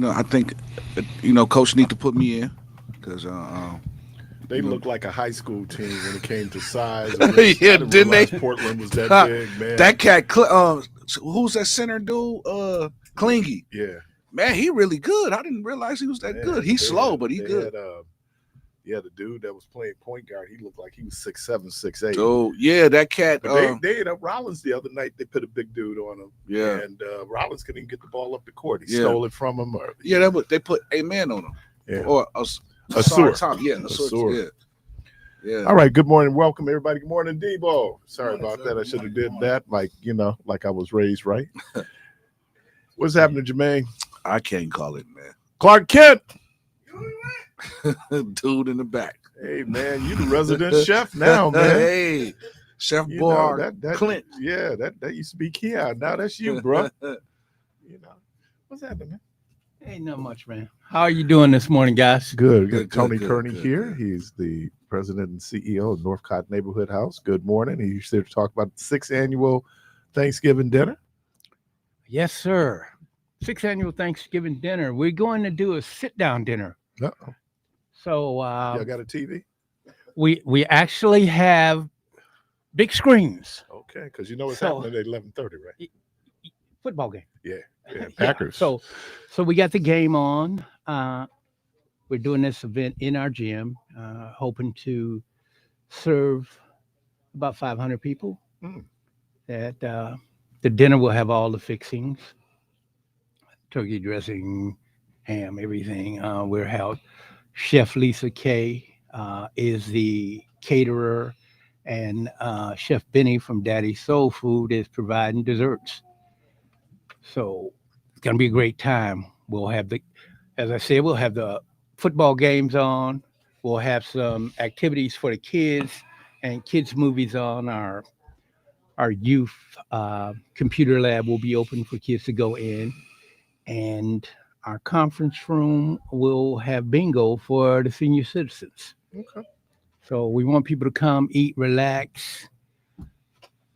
I think, Coach need to put me in because, They you know, looked like a high school team when it came to size. I didn't, I yeah, didn't didn't realize they? Portland was that big, That man. cat, who's that center dude? Clingy. Yeah, Man, he really good. I didn't realize he was that good. man. He's slow, but he good. Yeah, the dude that was playing point guard, he looked like he was 6'7", 6'8". Oh yeah, that cat. But they hit up Rollins the other night. They put a big dude on him, Yeah, and Rollins couldn't even get the ball up the court. He yeah, stole it from him, or yeah. That they put a man on him, yeah, or a a sorry sewer, Tom. Yeah, a a sort. sewer. Yeah, yeah. All right, good morning, welcome everybody. Good morning, Debo. Sorry Morning, about sir. that. I Good should have morning. did Good morning. that, like I was raised right. What's happening, Jermaine? I can't call it, Clark Kent. man. Dude in the back. Hey man, you the resident chef now, man. Hey, Chef You know Bar that Clint. yeah, that used to be Keon. Now that's you, bro. You know what's happening, man? Ain't not much, man. How are you doing this morning, guys? Good. Good, Tony good, Kearney good, here. good. He's the president and CEO of Northcott Neighborhood House. Good morning. He's here to talk about the 6th annual Thanksgiving dinner. Yes, sir. 6th annual Thanksgiving dinner. We're going to do a sit-down dinner. Uh-oh. So Y'all got a TV? we actually have big screens. Okay, because you know what's So- happening at 11:30, right? Football game. Yeah, Yeah, Packers. So we got the game on. We're doing this event in our gym, hoping to serve about 500 people. Mm. That the dinner will have all the fixings, turkey dressing, ham, everything. We're held. Chef Lisa Kay is the caterer, and Chef Benny from Daddy Soul Food is providing desserts. So it's gonna be a great time. We'll have as I said, we'll have the football games on. We'll have some activities for the kids and kids movies on. Our youth computer lab will be open for kids to go in, and our conference room will have bingo for the senior citizens. Okay. So we want people to come, eat, relax,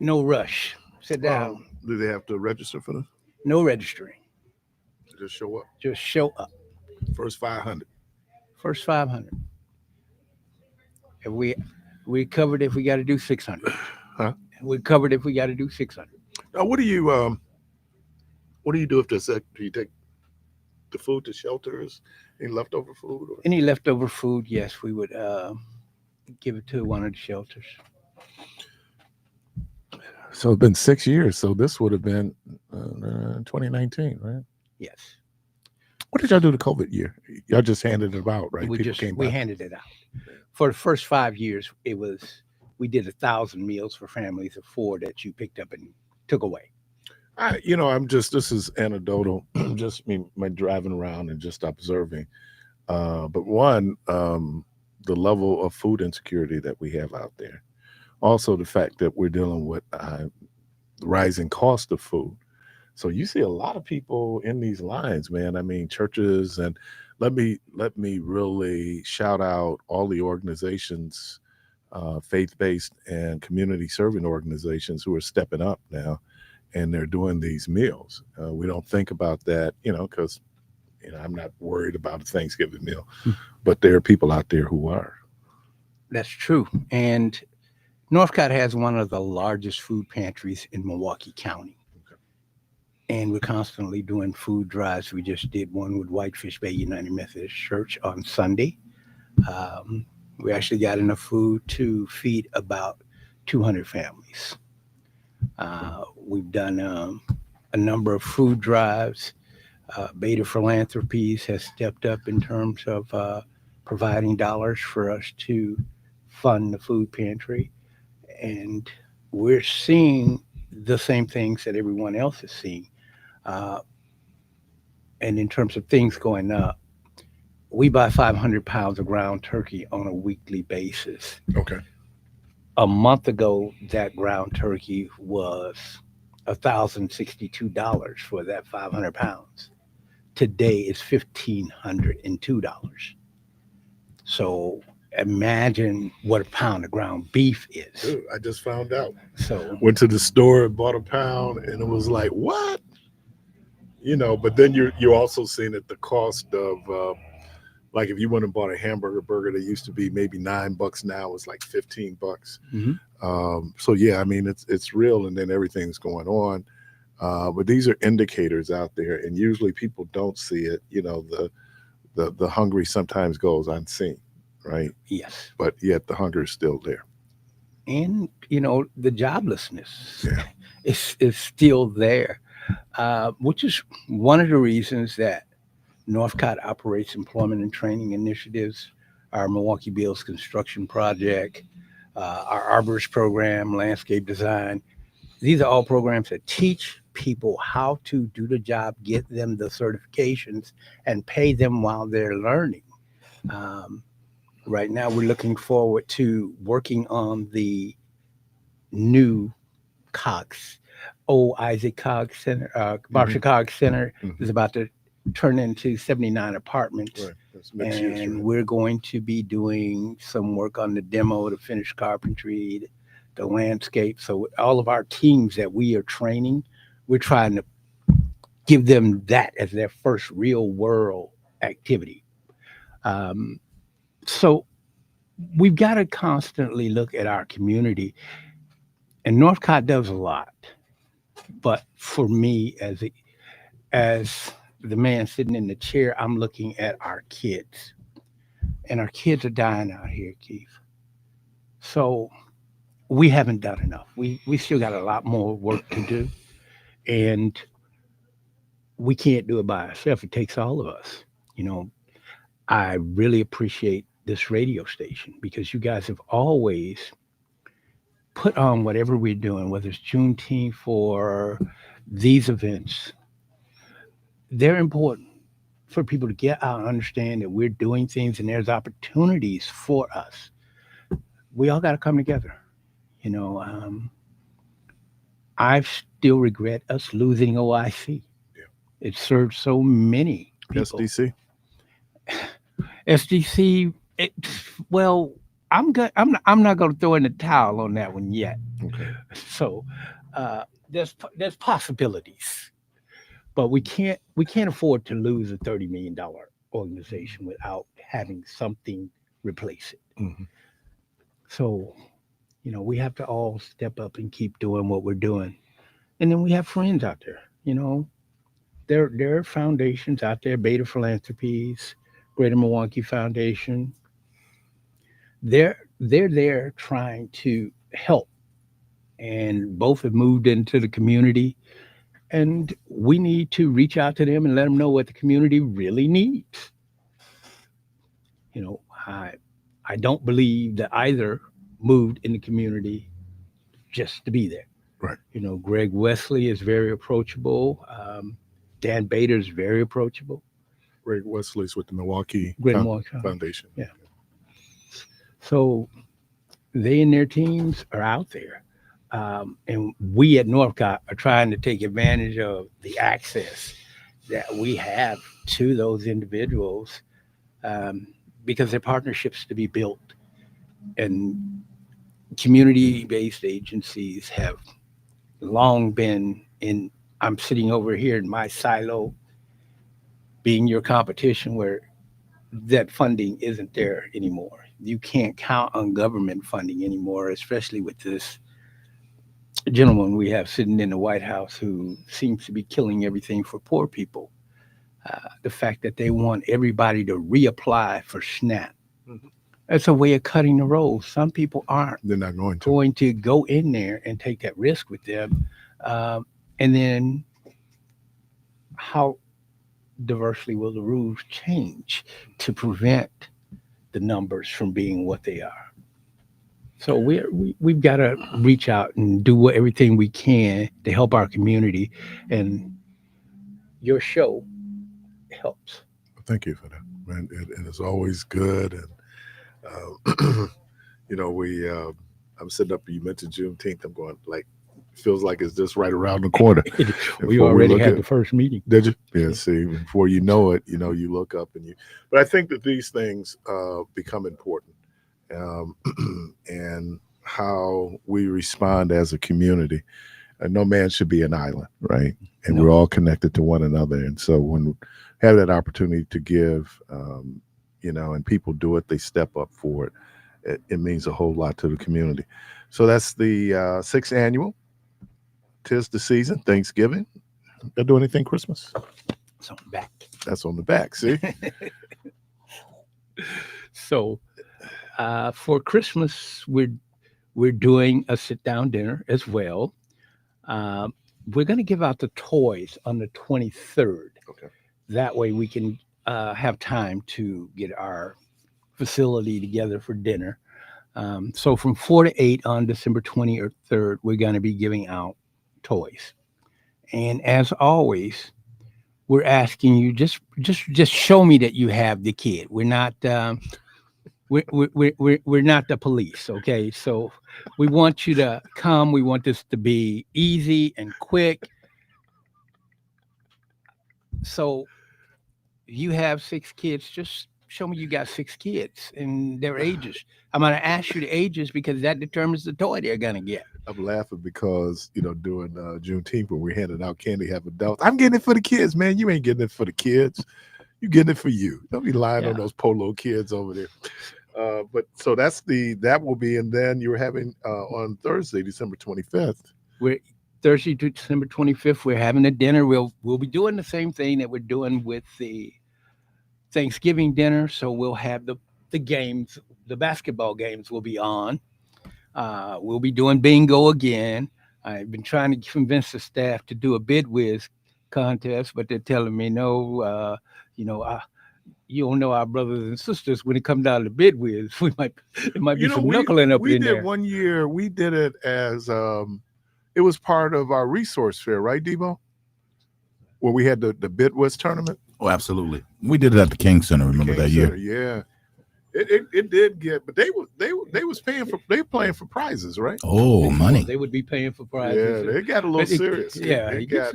no rush, sit down, Do they have to register for this? no registering, Just show up. just show up. First 500. First 500. If we covered if we got to do 600. Huh? We covered if we got to do 600. Now, what do you do if there's do you take the food to shelters? Any leftover food? Or? Any leftover food, yes, we would give it to one of the shelters. So it's been 6 years. So this would have been 2019, right? Yes, What did y'all do the COVID year? Y'all just handed it out, right? we People just came we by. handed it out. For the first 5 years, we did 1,000 meals for families of four that you picked up and took away. This is anecdotal, just me my driving around and just observing. But one, the level of food insecurity that we have out there. Also, the fact that we're dealing with the rising cost of food. So you see a lot of people in these lines, man. I mean, churches, and let me really shout out all the organizations, faith-based and community serving organizations who are stepping up now, and they're doing these meals. We don't think about that, because I'm not worried about a Thanksgiving meal, but there are people out there who are. That's true. And Northcott has one of the largest food pantries in Milwaukee County. And we're constantly doing food drives. We just did one with Whitefish Bay United Methodist Church on Sunday. We actually got enough food to feed about 200 families. We've done a number of food drives. Beta Philanthropies has stepped up in terms of providing dollars for us to fund the food pantry. And we're seeing the same things that everyone else is seeing. And in terms of things going up, we buy 500 pounds of ground turkey on a weekly basis. Okay. A month ago, that ground turkey was $1,062 for that 500 pounds. Today it's $1,502. So imagine what a pound of ground beef is. Dude, I just found out. So Went to the store and bought a pound, and it was like, what? But then you're also seeing at the cost of like if you went and bought a hamburger burger that used to be maybe $9, now it's like $15. Mhm. So yeah, I mean it's real, and then everything's going on. But these are indicators out there, and usually people don't see it. The hungry sometimes goes unseen, right? Yes. But yet the hunger is still there. And the joblessness Yeah. is still there, which is one of the reasons that Northcott operates employment and training initiatives, our Milwaukee Bills construction project, our arborist program, landscape design. These are all programs that teach people how to do the job, get them the certifications, and pay them while they're learning. Um, right now, we're looking forward to working on the new Cox, old Isaac Cox Center, Marshall Cox Center is Mhm. about to turn into 79 apartments. Right. That's mixed use, And right? we're going to be doing some work on the demo, the finished carpentry, the landscape. So all of our teams that we are training, we're trying to give them that as their first real world activity. Um, so we've got to constantly look at our community, and Northcott does a lot. But for me, as the man sitting in the chair, I'm looking at our kids, and our kids are dying out here, Keith. So we haven't done enough. We still got a lot more work to do, and we can't do it by ourselves. It takes all of us. You know, I really appreciate this radio station because you guys have always put on whatever we're doing, whether it's Juneteenth or these events. They're important for people to get out and understand that we're doing things and there's opportunities for us. We all got to come together. You know, I still regret us losing OIC. Yeah. It served so many people. SDC. SDC. Well, I'm not going to throw in the towel on that one yet. Okay. So there's possibilities, but we can't afford to lose a $30 million organization without having something replace it. Mhm. So we have to all step up and keep doing what we're doing. And then we have friends out there. There are foundations out there, Beta Philanthropies, Greater Milwaukee Foundation. They're there trying to help, and both have moved into the community. And we need to reach out to them and let them know what the community really needs. You know, I don't believe that either moved in the community just to be there. Right. Greg Wesley is very approachable. Dan Bader is very approachable. Ray Wesley's with the Milwaukee Great Milwaukee. Foundation. Yeah. So they and their teams are out there. And we at Northcott are trying to take advantage of the access that we have to those individuals, because they're partnerships to be built. And community-based agencies have long been in. I'm sitting over here in my silo, being your competition, where that funding isn't there anymore. You can't count on government funding anymore, especially with this gentleman we have sitting in the White House who seems to be killing everything for poor people. The fact that they want everybody to reapply for SNAP. Mhm. That's a way of cutting the rolls. Some people aren't They're not going to. going to go in there and take that risk with them. And then how diversely will the rules change to prevent the numbers from being what they are? So we've got to reach out and do everything we can to help our community, and your show helps. Thank you for that, man. It is always good, and we. I'm sitting up. You mentioned Juneteenth. I'm going like, feels like it's just right around the corner. We Before already look had at- the first meeting. Did you? Yeah. See, before you know it, you look up and you. But I think that these things become important, and how we respond as a community. No man should be an island, right? and No. we're all connected to one another. And so when we have that opportunity to give, and people do it, they step up for it. It means a whole lot to the community. So that's the sixth annual. 'Tis the season, Thanksgiving. Y'all do anything Christmas? It's on the back. That's on the back. See, So for Christmas, we're doing a sit down dinner as well. We're going to give out the toys on the 23rd. Okay. That way we can have time to get our facility together for dinner. So from 4 to 8 on December 23rd, we're going to be giving out toys. And as always, we're asking you just show me that you have the kid. We're not we're not the police, okay? So we want you to come. We want this to be easy and quick. So you have 6 kids, just show me you got 6 kids and their ages. I'm going to ask you the ages because that determines the toy they're going to get. I'm laughing because during Juneteenth when we're handing out candy, have adults. I'm getting it for the kids, man. You ain't getting it for the kids. You getting it for you. Don't be lying on those polo kids over there. But so that will be, and then you're having on Thursday, December 25th. Thursday, December 25th, we're having a dinner. We'll be doing the same thing that we're doing with the Thanksgiving dinner. So we'll have the games, the basketball games will be on. We'll be doing bingo again. I've been trying to convince the staff to do a bid whiz contest, but they're telling me no. You don't know our brothers and sisters when it comes down to bid whiz. It might be some knuckling up in there. We did one year. We did it as it was part of our resource fair, right, Debo? Where we had the bid whiz tournament. Oh, absolutely. We did it at the King Center. Remember that year? Yeah. It did get, but they was paying for, they were playing for prizes, right? Oh, money. They would be paying for prizes. Yeah, they got a little serious. It got.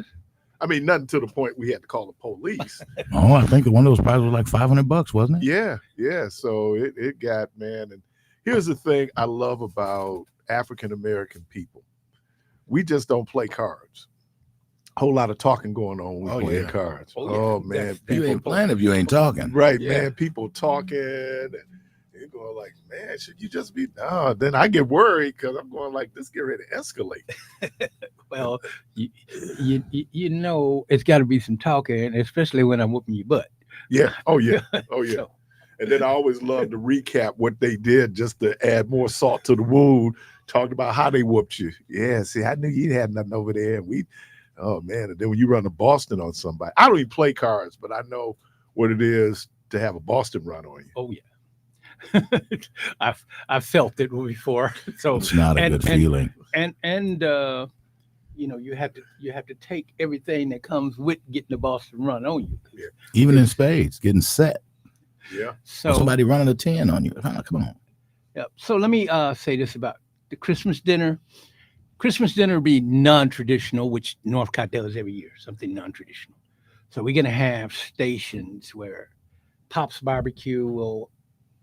I mean, nothing to the point we had to call the police. Oh, I think one of those prizes was like $500, wasn't it? Yeah. So it got, man. And here's the thing I love about African American people: we just don't play cards. A whole lot of talking going on when we play cards. Oh man, you ain't playing if you ain't talking. Right, man. People talking. And you're going like, man, should you just be? No, then I get worried because I'm going like, this get ready to escalate. Well, you know, it's got to be some talking, especially when I'm whooping your butt. Yeah. Oh yeah. So, and then I always love to recap what they did just to add more salt to the wound. Talked about how they whooped you. Yeah. See, I knew you had nothing over there. Oh man. And then when you run to Boston on somebody, I don't even play cards, but I know what it is to have a Boston run on you. Oh yeah. I've felt it before. So it's not a good feeling. And you have to take everything that comes with getting the Boston run on you. Yeah. Even in spades, getting set. Yeah. So somebody running a 10 on you. Come on. Yeah. So let me say this about the Christmas dinner. Christmas dinner will be non-traditional, which Northcott does every year, something non-traditional. So we're going to have stations where Pop's Barbecue will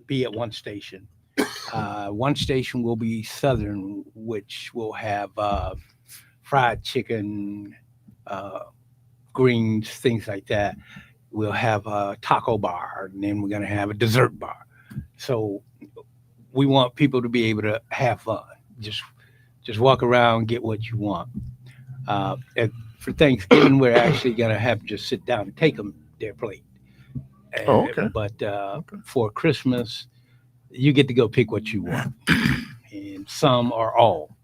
be at one station. One station will be Southern, which will have fried chicken, greens, things like that. We'll have a taco bar, and then we're going to have a dessert bar. So we want people to be able to have fun. Just walk around, get what you want. For Thanksgiving, we're actually going to have to just sit down and take them their plate. Okay. But for Christmas, you get to go pick what you want, and some or all.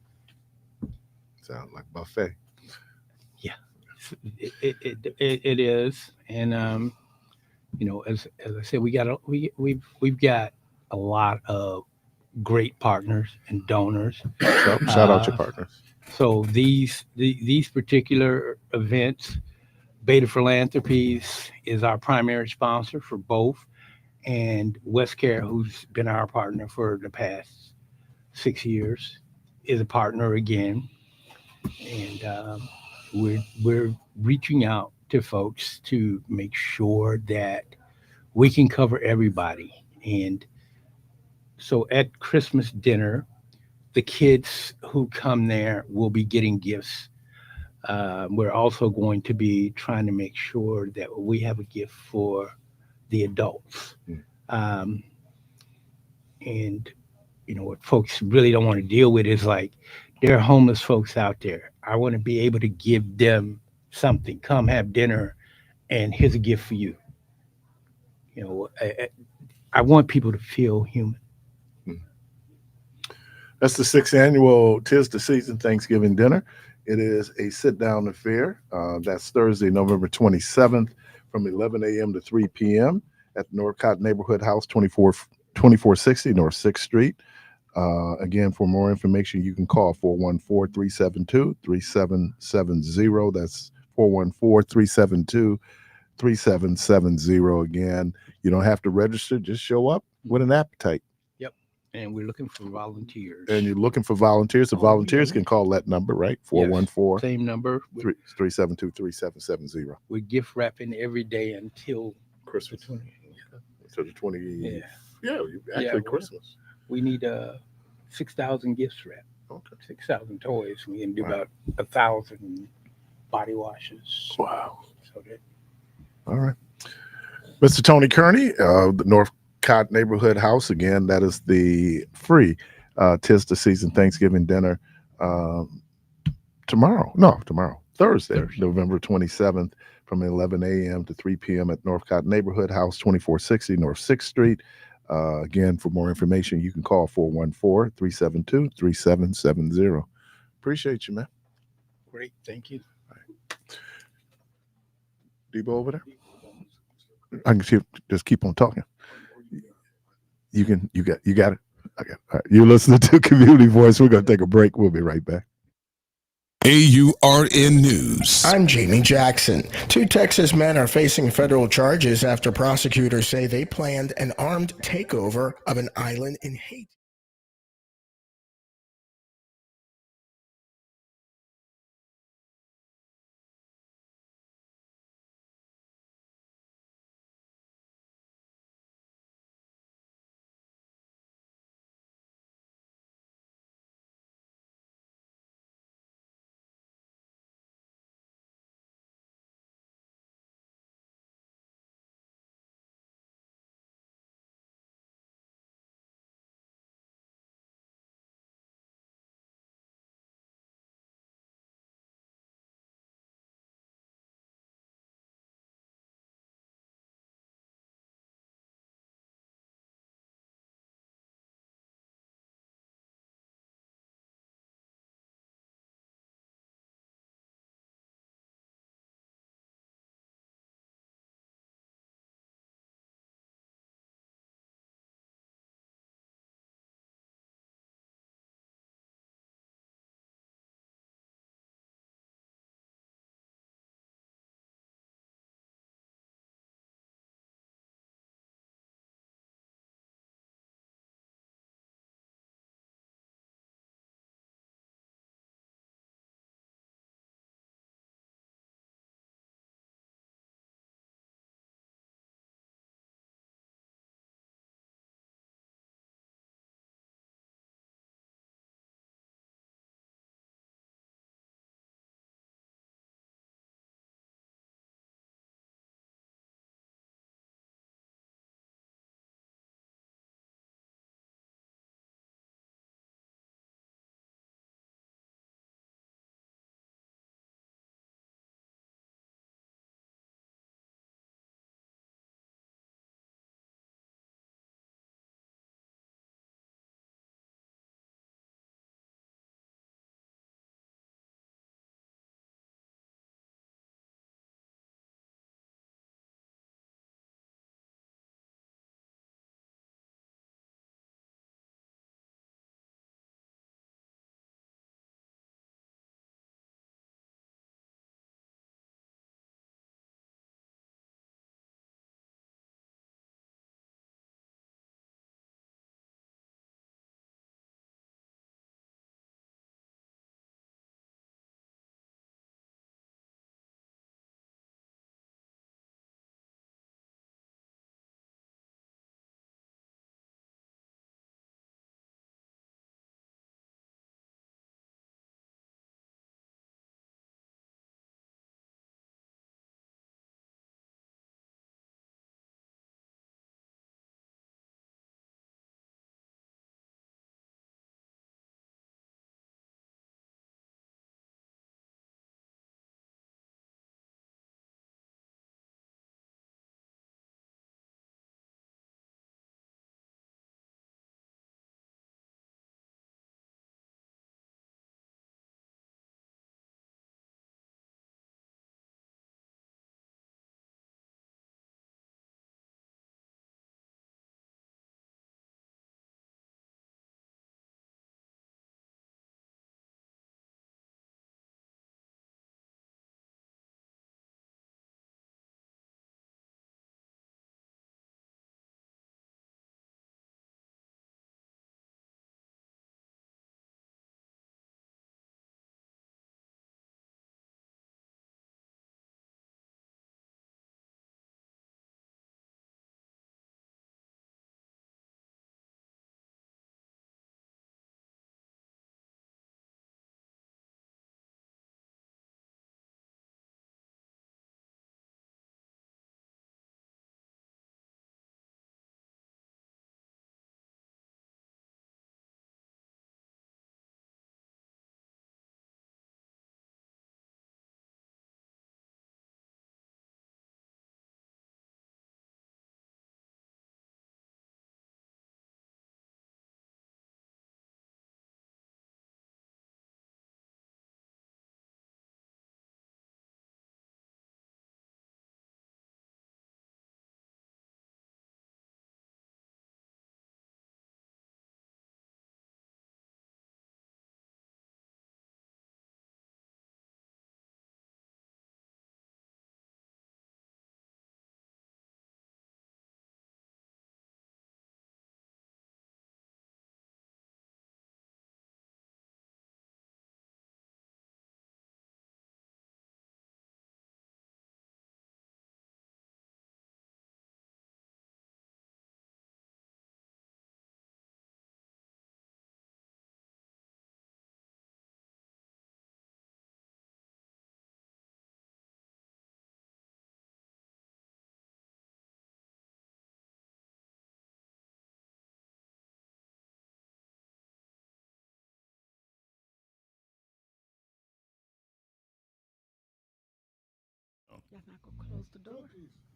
Sounds like buffet. Yeah, it is, and as I said, we've got a lot of great partners and donors. Shout out your partners. So these particular events, Beta Philanthropies is our primary sponsor for both, and Westcare, who's been our partner for the past 6 years, is a partner again. And we're reaching out to folks to make sure that we can cover everybody. And so at Christmas dinner, the kids who come there will be getting gifts. We're also going to be trying to make sure that we have a gift for the adults. Mm. Um, and what folks really don't want to deal with is like there are homeless folks out there. I want to be able to give them something. Come have dinner, and here's a gift for you. I want people to feel human. That's the sixth annual Tis the Season Thanksgiving dinner. It is a sit-down affair. That's Thursday, November 27th from 11 a.m. to 3 p.m. at the Northcott Neighborhood House, 2460 North 6th Street. Again, for more information, you can call 414-372-3770. That's 414-372-3770. Again, you don't have to register. Just show up with an appetite. Yep. And we're looking for volunteers. And you're looking for volunteers. The volunteers can call that number, right? 414 Same number. 372-3770. We're gift wrapping every day until Christmas. the 20. So the 20. Yeah. Yeah, actually Christmas. We need 6,000 gifts wrapped. Okay. 6,000 toys. We can do Wow. about 1,000 body washes. Wow. So that All right. Mr. Tony Kearney, the Northcott Neighborhood House. Again, that is the free Tis the Season Thanksgiving dinner tomorrow. Thursday, November 27th from 11 a.m. to 3 p.m. at Northcott Neighborhood House, 2460 North 6th Street. Again, for more information, you can call 414-372-3770. Appreciate you, man. great. Thank you. Debo over there? I can just keep on talking. You got it. Okay. All right. You're listening to Community Voice. We're going to take a break. We'll be right back. AURN News. I'm Jamie Jackson. 2 Texas men are facing federal charges after prosecutors say they planned an armed takeover of an island in Haiti.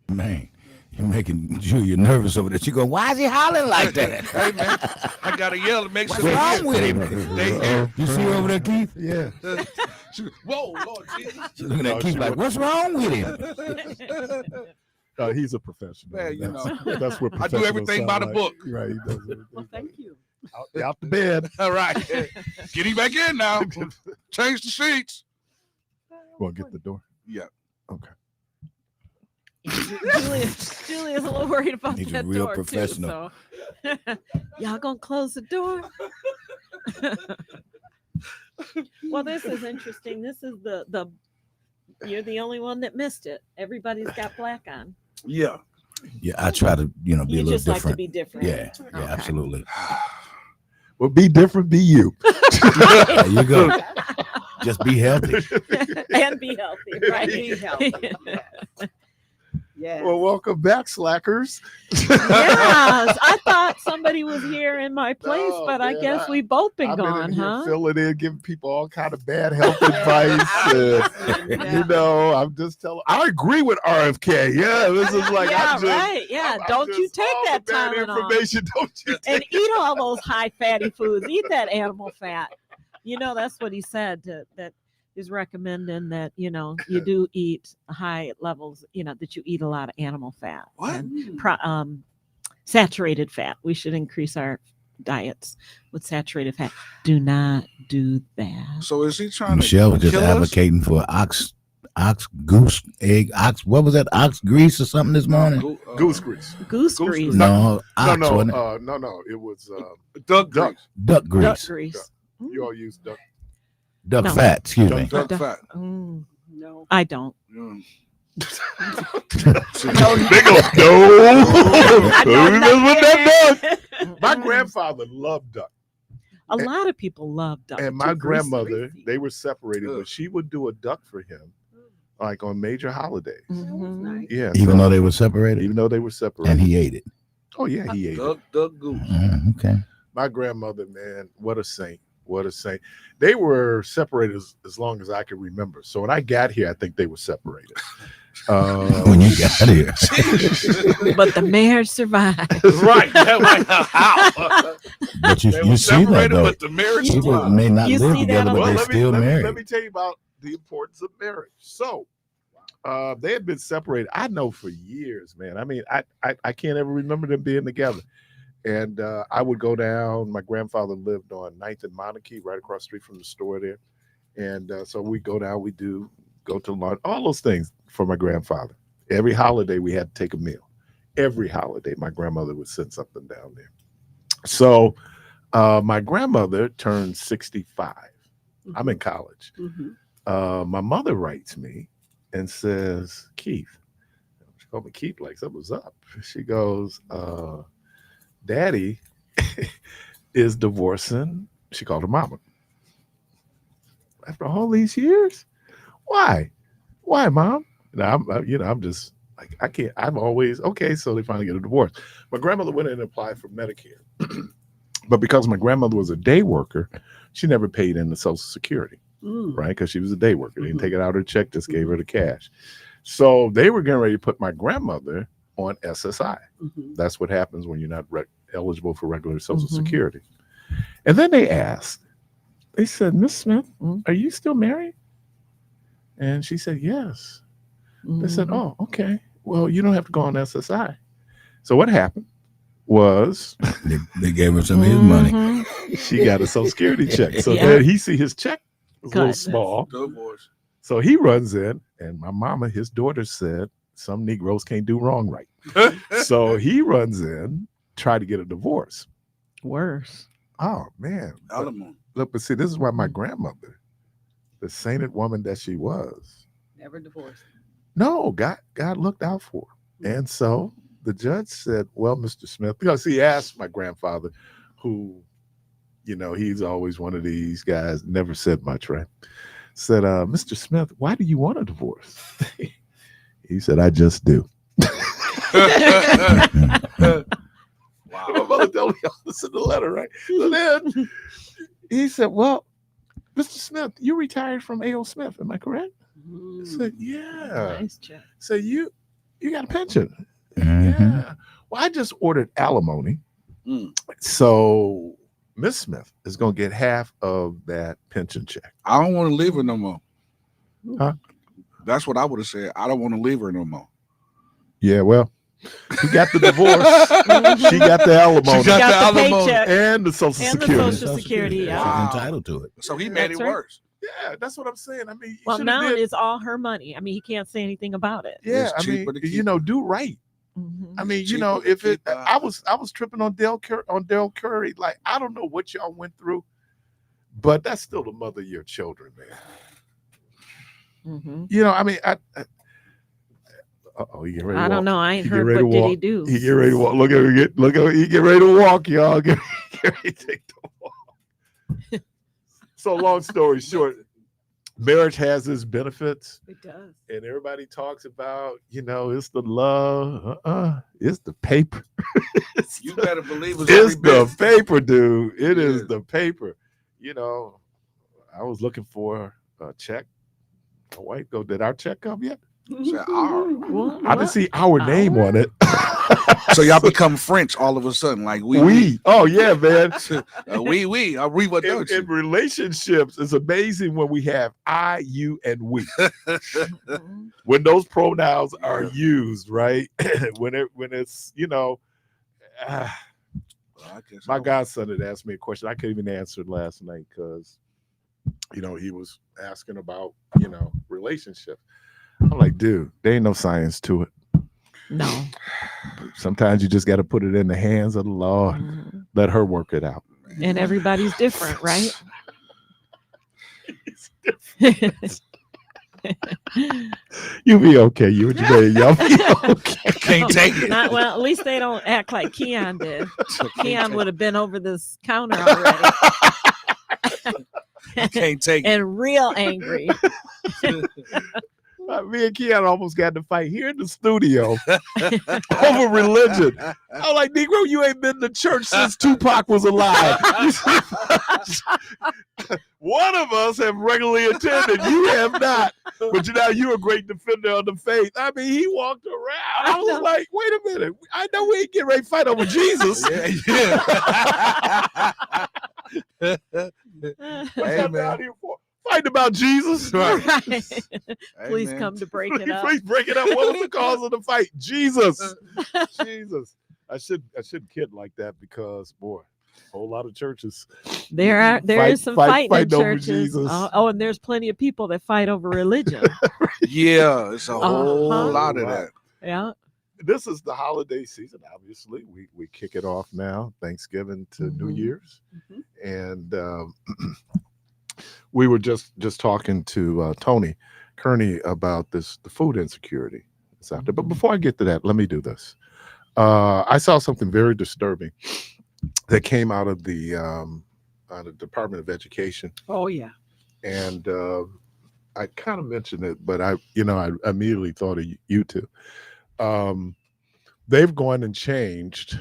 Man, you're making Julia nervous over there. She go, why is he hollering like that? Hey man, I gotta yell to make What's sure they wrong hear. with him? They hear. You see over there, Keith? Yeah. Whoa, Lord Jesus. She's looking at Keith like, what's wrong with him? He's a professional. Man, you know. That's what I do everything by the book. Right. He does everything. Well, thank you. Out the bed. All right. Get him back in now. Change the sheets. Want to get the door? Yeah. Okay. Julia's a little worried about He's a that real door professional. Too, so. Y'all gonna close the door? Well, this is interesting. This is the you're the only one that missed it. Everybody's got black on. Yeah. Yeah, I try to, be a You little just like different. to be different. Yeah, Okay. absolutely. Well, be different, be you. There you go. Just be healthy. And be healthy, right? Be healthy. Yeah. Well, welcome back, slackers. Yes, I thought somebody was here in my place, No, but I man, guess we've both been I've gone, been in here huh? filling in, giving people all kind of bad health advice. I'm just telling. I agree with RFK. Yeah, this is like yeah, I'm just, right. Yeah, I'm don't you just take all that the bad Tylenol information. Don't you and take eat all those high fatty foods. Eat that animal fat. That's what he said. That is recommending that you do eat high levels. That you eat a lot of animal fat. What? And saturated fat. We should increase our diets with saturated fat. Do not do that. So is he trying Michelle to was just kill us? advocating for ox, goose, egg, what was that? Ox grease or something this morning? goose grease? Goose Goose grease. grease. No, ox, No, wasn't it? no. It was Duck duck. grease. Duck grease. Duck grease. You all use duck. Duck No. fat, excuse me. Duck fat. No. I don't. Mm. Big old no. My grandfather loved duck. A lot of people love duck. And my too. Greasy, grandmother, greasy. they were separated, Ugh. but she would do a duck for him, like on major holidays. Mhm. Nice. Yeah, Even so- though they were separated, even though they were separated. and he ate it. Oh yeah, he ate it. Duck goose. Okay. My grandmother, man, what a saint. What a saint. They were separated as long as I can remember. So when I got here, I think they were separated. When you got here, But the marriage survived. Right. How? but They you were see that separated, though. but the marriage People survived. may not You live see that together, a but lot. they let still me married. tell you about the importance of marriage. So they had been separated. I know for years, man. I mean, I can't ever remember them being together. And I would go down. My grandfather lived on 9th and Monarchy, right across the street from the store there. And so we go down. We go to lunch, all those things for my grandfather. Every holiday we had to take a meal. Every holiday, my grandmother would send something down there. So my grandmother turned 65. I'm in college. Mhm. My mother writes me and says, Keith, she called me Keith like something's up. She goes, Daddy is divorcing. She called her mama. After all these years? Why, Mom? Now I'm just like, I can't. I'm always okay. So they finally get a divorce. My grandmother went in and applied for Medicare, but because my grandmother was a day worker, she never paid into Social Security, Mm. right? Because she was a day worker. They didn't Mhm. take it out of her check, just gave her the cash. So they were getting ready to put my grandmother on SSI. Mhm. That's what happens when you're not eligible for regular Social Mhm. Security. And then they said, Miss Smith, Mhm. are you still married? And she said, yes. They said, oh, okay. Well, you don't have to go on SSI. So what happened was They gave her some of his money. Mhm. she got a Social Security check. So Yeah. then he see his check was a little Goodness. small. Divorce. So he runs in, and my mama, his daughter, said, some Negroes can't do wrong right. So he runs in, try to get a divorce. Worse. Oh, man. Alimony. Look, but see, this is why my grandmother, the sainted woman that she was, Never divorced. no, God looked out for her. And so the judge said, well, Mr. Smith, because he asked my grandfather, who, he's always one of these guys, never said much, right? Said, Mr. Smith, why do you want a divorce? He said, I just do. Wow. My mother told me, listen to the letter, right? So then he said, well, Mr. Smith, you retired from A.O. Smith, am I correct? I said, yeah. Nice check. So you got a pension. Mhm. Yeah. Well, I just ordered alimony. Mm. So Miss Smith is going to get half of that pension check. I don't want to leave her no more. Huh? That's what I would have said. I don't want to leave her no more. Yeah, well, she got the divorce. She got the alimony. She got Got the the alimony. paycheck and the Social and the Security. Social Security. Yeah. Wow. She's entitled to it. So he made That's it right. worse. Yeah, that's what I'm saying. I mean, you Well, shoulda now did- it's all her money. I mean, he can't say anything about it. yeah, It's I mean, cheaper to keep do right. Mhm. I mean, It's you know, cheaper to if it, keep, I was tripping on Dale Curry. Like, I don't know what y'all went through, but that's still the mother of your children, man. Mhm. You know, I mean, he get ready to I don't walk. know. I ain't He get heard ready what to did walk. he do. He get ready to walk. Look at he get ready to walk, y'all. Get ready to take the walk. So long story short, marriage has its benefits, It does. and everybody talks about, you know, it's the love, it's the paper. You better believe it's every It's the bit. paper, dude. It is Yeah. the paper. You know, I was looking for a check. My wife go, did our check come yet? Say, "Our." What? I didn't see our name on it. So y'all become French all of a sudden, like we. we. Oh yeah, man. We. I read what don't In you? relationships, it's amazing when we have I, you, and we. Mhm. When those pronouns are Yeah. used, right? when it's, you know, Well, I guess my I- godson had asked me a question. I couldn't even answer it last night because, you know, he was asking about, you know, relationships. I'm like, dude, there ain't no science to it. No. Sometimes you just got to put it in the hands of the Lord. Mhm. Let her work it out. And everybody's different, right? You be okay. You and your baby, y'all be okay. Can't take it. Not, well, at least they don't act like Keon did. Keon would have been over this counter already Can't take it. and real angry. Me and Keon almost got to fight here in the studio over religion. I'm like, Negro, you ain't been to church since Tupac was alive. One of us have regularly attended. You have not. But you're a great defender of the faith. I mean, he walked around. I was like, wait a minute. I know we ain't getting ready to fight over Jesus. Yeah. What's Hey, that man. down here for? Fighting about Jesus. Right. Please Amen. come to break it up. Please break it up. What was the cause of the fight? Jesus. Jesus. I shouldn't kid like that because, boy, a whole lot of churches. There is some fighting in fighting over churches. Jesus. Oh, and there's plenty of people that fight over religion. Yeah, it's a whole Uh-huh. lot of that. Yeah. This is the holiday season. Obviously, we kick it off now, Thanksgiving to New Mhm. Year's, Mhm. and we were just talking to Tony Kearney about the food insecurity that's out there. But before I get to that, let me do this. I saw something very disturbing that came out of the Department of Education, Oh yeah. and I kind of mentioned it, but I immediately thought of you two. They've gone and changed.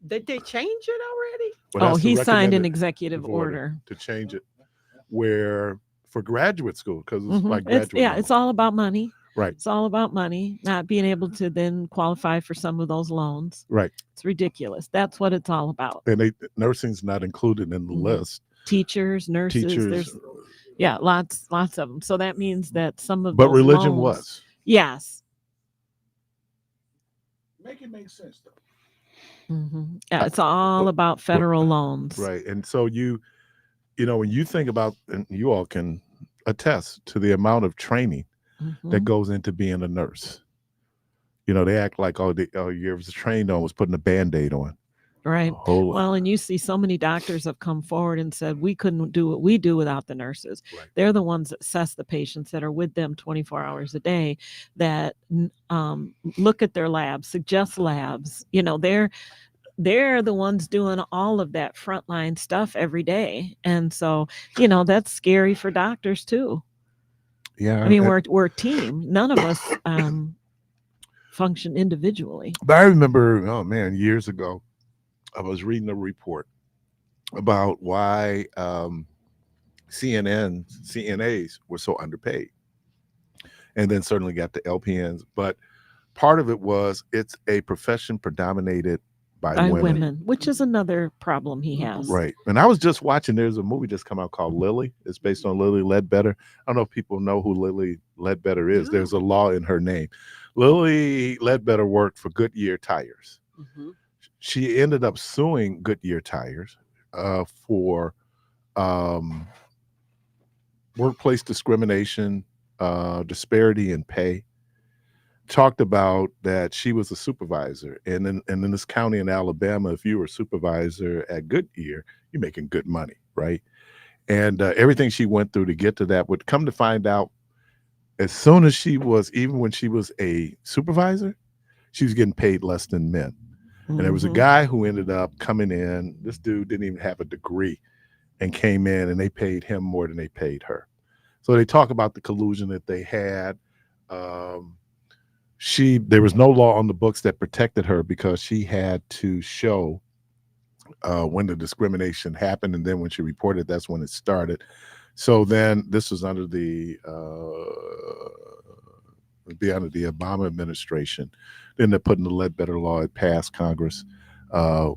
Did they change it already? well, Oh, that's the he signed an recommended executive order. to change it, where for graduate school, because it's Mhm. like graduate. It's all about money. Right. It's all about money, not being able to then qualify for some of those loans. Right. It's ridiculous. That's what it's all about. And nursing's not included in the Mhm. list. Teachers, nurses, Teachers, lots of them. So that means that some of but those religion loans- was. Yes. Make it make sense though. Mhm. Yeah, it's all about federal loans. Right. And so you know, when you think about, and you all can attest to the amount of training that Mhm. goes into being a nurse. You know, they act like all you was trained on was putting a Band-Aid on. Right. A whole lot. Well, and you see so many doctors have come forward and said, we couldn't do what we do without the nurses. Right. They're the ones that assess the patients that are with them 24 hours a day, that look at their labs, suggest labs. You know, they're the ones doing all of that frontline stuff every day. And so, you know, that's scary for doctors too. Yeah. I mean, we're a team. None of us function individually. But I remember, oh man, years ago, I was reading a report about why CNAs were so underpaid. and then certainly got the LPNs. But part of it was it's a profession predominated by By women. women, which is another problem he has. Right. And I was just watching, there's a movie just come out called Lily. It's based on Lily Ledbetter. I don't know if people know who Lily Ledbetter is. There's a law in her name. Lily Ledbetter worked for Goodyear Tires. She ended up suing Goodyear Tires for workplace discrimination, disparity in pay. Talked about that she was a supervisor, and in this county in Alabama, if you were a supervisor at Goodyear, you're making good money, right? And everything she went through to get to that would come to find out, as soon as even when she was a supervisor, she was getting paid less than men. And there was a guy who ended up coming in. This dude didn't even have a degree, and came in, and they paid him more than they paid her. So they talk about the collusion that they had. There was no law on the books that protected her, because she had to show when the discrimination happened, and then when she reported, that's when it started. So then this was under the Obama administration. Then they're putting the Ledbetter law. It passed Congress,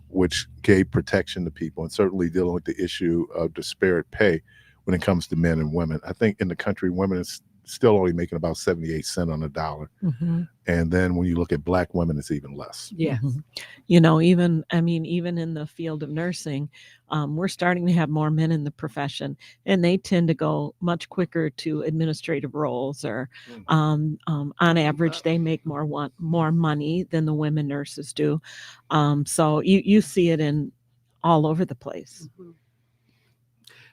which gave protection to people, and certainly dealing with the issue of disparate pay when it comes to men and women. I think in the country, women is still only making about 78 cents on a dollar. And then when you look at Black women, it's even less. Yes. You know, even in the field of nursing, we're starting to have more men in the profession, and they tend to go much quicker to administrative roles, or on average, they make more money than the women nurses do. So you see it in all over the place.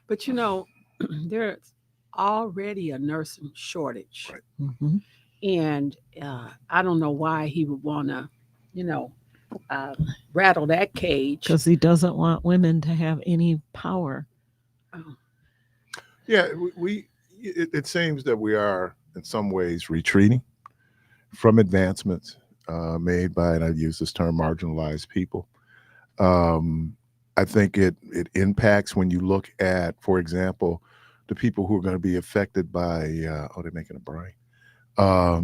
But you know, there's already a nursing shortage. Right. And I don't know why he would want to, rattle that cage. Because he doesn't want women to have any power. Yeah, it seems that we are in some ways retreating from advancements made by, and I've used this term, marginalized people. I think it impacts when you look at, for example, the people who are going to be affected by, they're making a brine,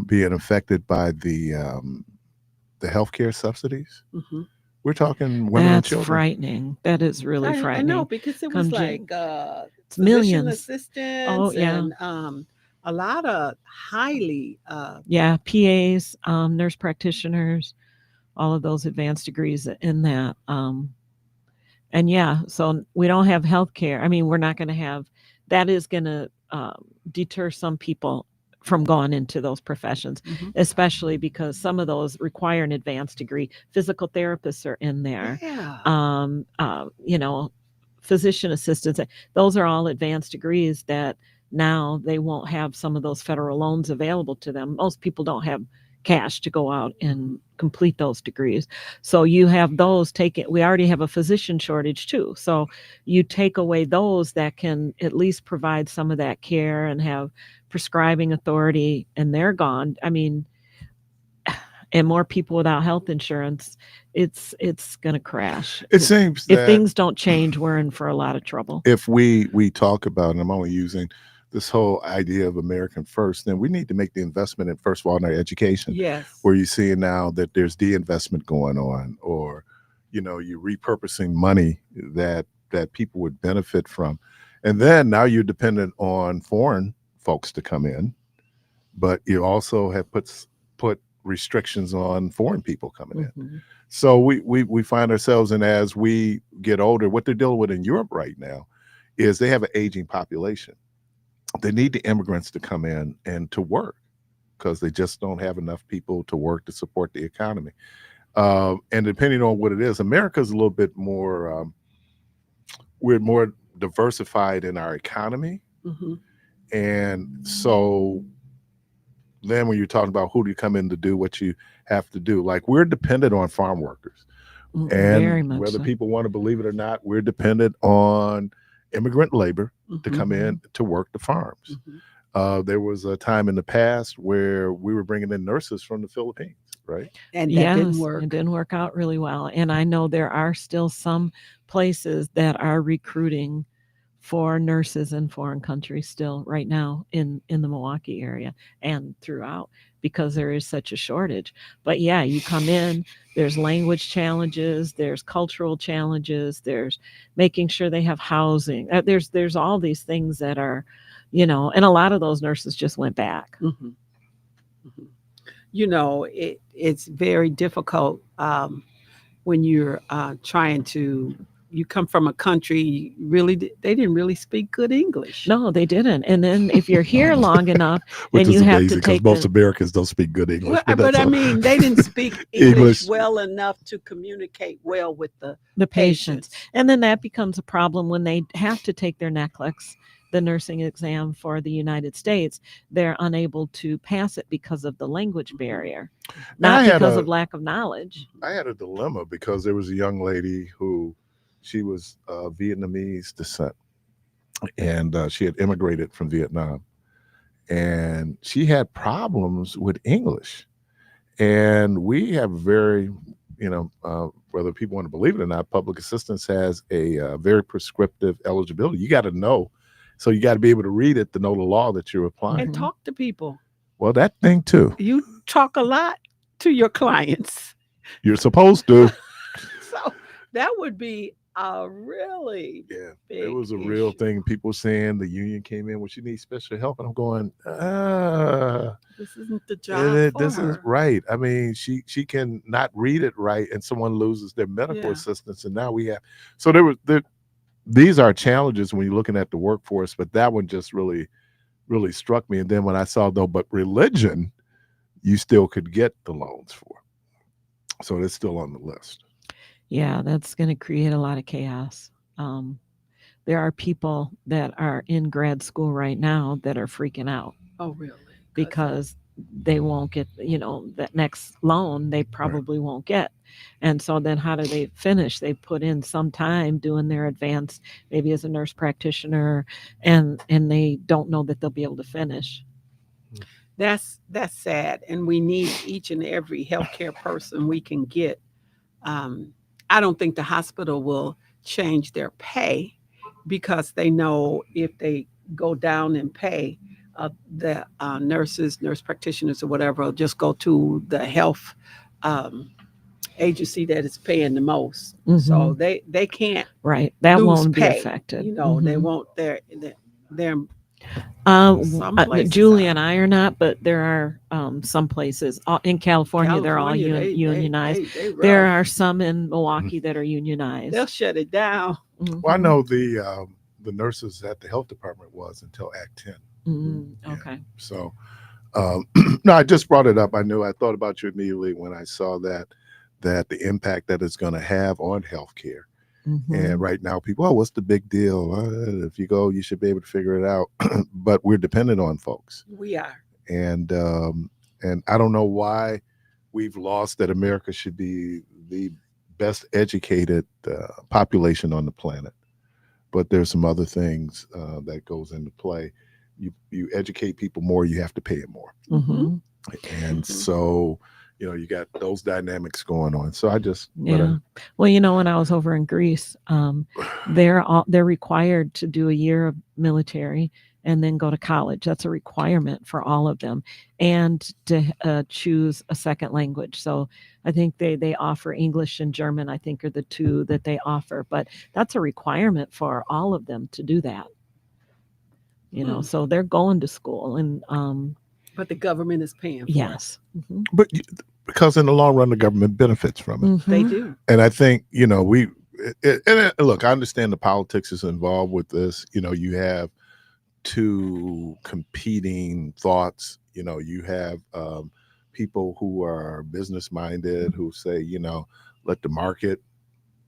being affected by the healthcare subsidies. We're talking women and That's children. frightening. That is really frightening. I know, because it was like it's millions. Assistants and a lot of highly PAs, nurse practitioners, all of those advanced degrees in that. So we don't have healthcare. I mean, we're not going to have. That is going to deter some people from going into those professions, especially because some of those require an advanced degree. Physical therapists are in there. Physician assistants. Those are all advanced degrees that now they won't have some of those federal loans available to them. Most people don't have cash to go out and complete those degrees. So you have those taken. We already have a physician shortage too. So you take away those that can at least provide some of that care and have prescribing authority, and they're gone. I mean, and more people without health insurance, it's going to crash. It seems if that things don't change, we're in for a lot of trouble. If we talk about, and I'm only using this whole idea of American first, then we need to make the investment in, first of all, in our education. Yes. Where you see now that there's de-investment going on, or, you're repurposing money that people would benefit from. And then now you're dependent on foreign folks to come in, but you also have put restrictions on foreign people coming in. So we find ourselves, and as we get older, what they're dealing with in Europe right now is they have an aging population. They need the immigrants to come in and to work, because they just don't have enough people to work to support the economy. And depending on what it is, America's a little bit more, we're more diversified in our economy. And so then when you're talking about who do you come in to do what you have to do, like we're dependent on farm workers. And Very much whether so. people want to believe it or not, we're dependent on immigrant labor to come in to work the farms. There was a time in the past where we were bringing in nurses from the Philippines, right? And that didn't work. It didn't work out really well. And I know there are still some places that are recruiting for nurses in foreign countries still right now in the Milwaukee area and throughout, because there is such a shortage. But yeah, you come in, there's language challenges, there's cultural challenges, there's making sure they have housing. There's all these things that are, and a lot of those nurses just went back. Mhm. Mhm. It's very difficult when you're trying to. You come from a country they didn't really speak good English. No, they didn't. And then if you're here long enough, Which and is you have amazing to because take most the, Americans don't speak good English. Well, But, but that's I all. mean, they didn't speak English. English well enough to communicate well with the patients. And then that becomes a problem when they have to take their NCLEX, the nursing exam for the United States. They're unable to pass it because of the language barrier, not because of lack of knowledge. I had a dilemma because there was a young lady who, she was Vietnamese descent, and she had immigrated from Vietnam, and she had problems with English. And we have very, whether people want to believe it or not, public assistance has a very prescriptive eligibility. You got to know. So you got to be able to read it to know the law that you're applying. and talk to people. Well, that thing too. You talk a lot to your clients. You're supposed to. So that would be a really Yeah, big it was a real issue. thing. People saying the union came in, well, she needs special help. And I'm going, This isn't the job for this her. is right. I mean, she can not read it right, and someone loses their medical Yeah. assistance. And now we have, so these are challenges when you're looking at the workforce, but that one just really, really struck me. And then when I saw but religion, you still could get the loans for. So it's still on the list. Yeah, that's going to create a lot of chaos. There are people that are in grad school right now that are freaking out Oh, really? because they won't get, that next loan they probably won't get. And so then how do they finish? They put in some time doing their advanced, maybe as a nurse practitioner, and they don't know that they'll be able to finish. That's sad, and we need each and every healthcare person we can get. I don't think the hospital will change their pay because they know if they go down in pay, the nurses, nurse practitioners, or whatever, will just go to the health agency that is paying the most. So they can't that lose won't be pay. affected. They won't. They're Julie and I are not, but there are some places in California they're all unionized. There are some in Milwaukee that are unionized. They'll shut it down. Well, I know the nurses at the health department was until Act 10. Okay. So, no, I just brought it up. I thought about you immediately when I saw that the impact that it's going to have on healthcare. And right now, people, what's the big deal? If you go, you should be able to figure it out. But we're dependent on folks. We are. And I don't know why we've lost that America should be the best educated population on the planet. But there's some other things that goes into play. You educate people more, you have to pay them more. And so, you got those dynamics going on. So I just, well, when I was over in Greece, they're required to do a year of military and then go to college. That's a requirement for all of them, and to choose a second language. So I think they offer English and German, I think, are the two that they offer, but that's a requirement for all of them to do that. So they're going to school, and but the government is paying for yes. But because in the long run, the government benefits from it. They do. And I think, look, I understand the politics is involved with this. You have two competing thoughts. You have people who are business minded who say, let the market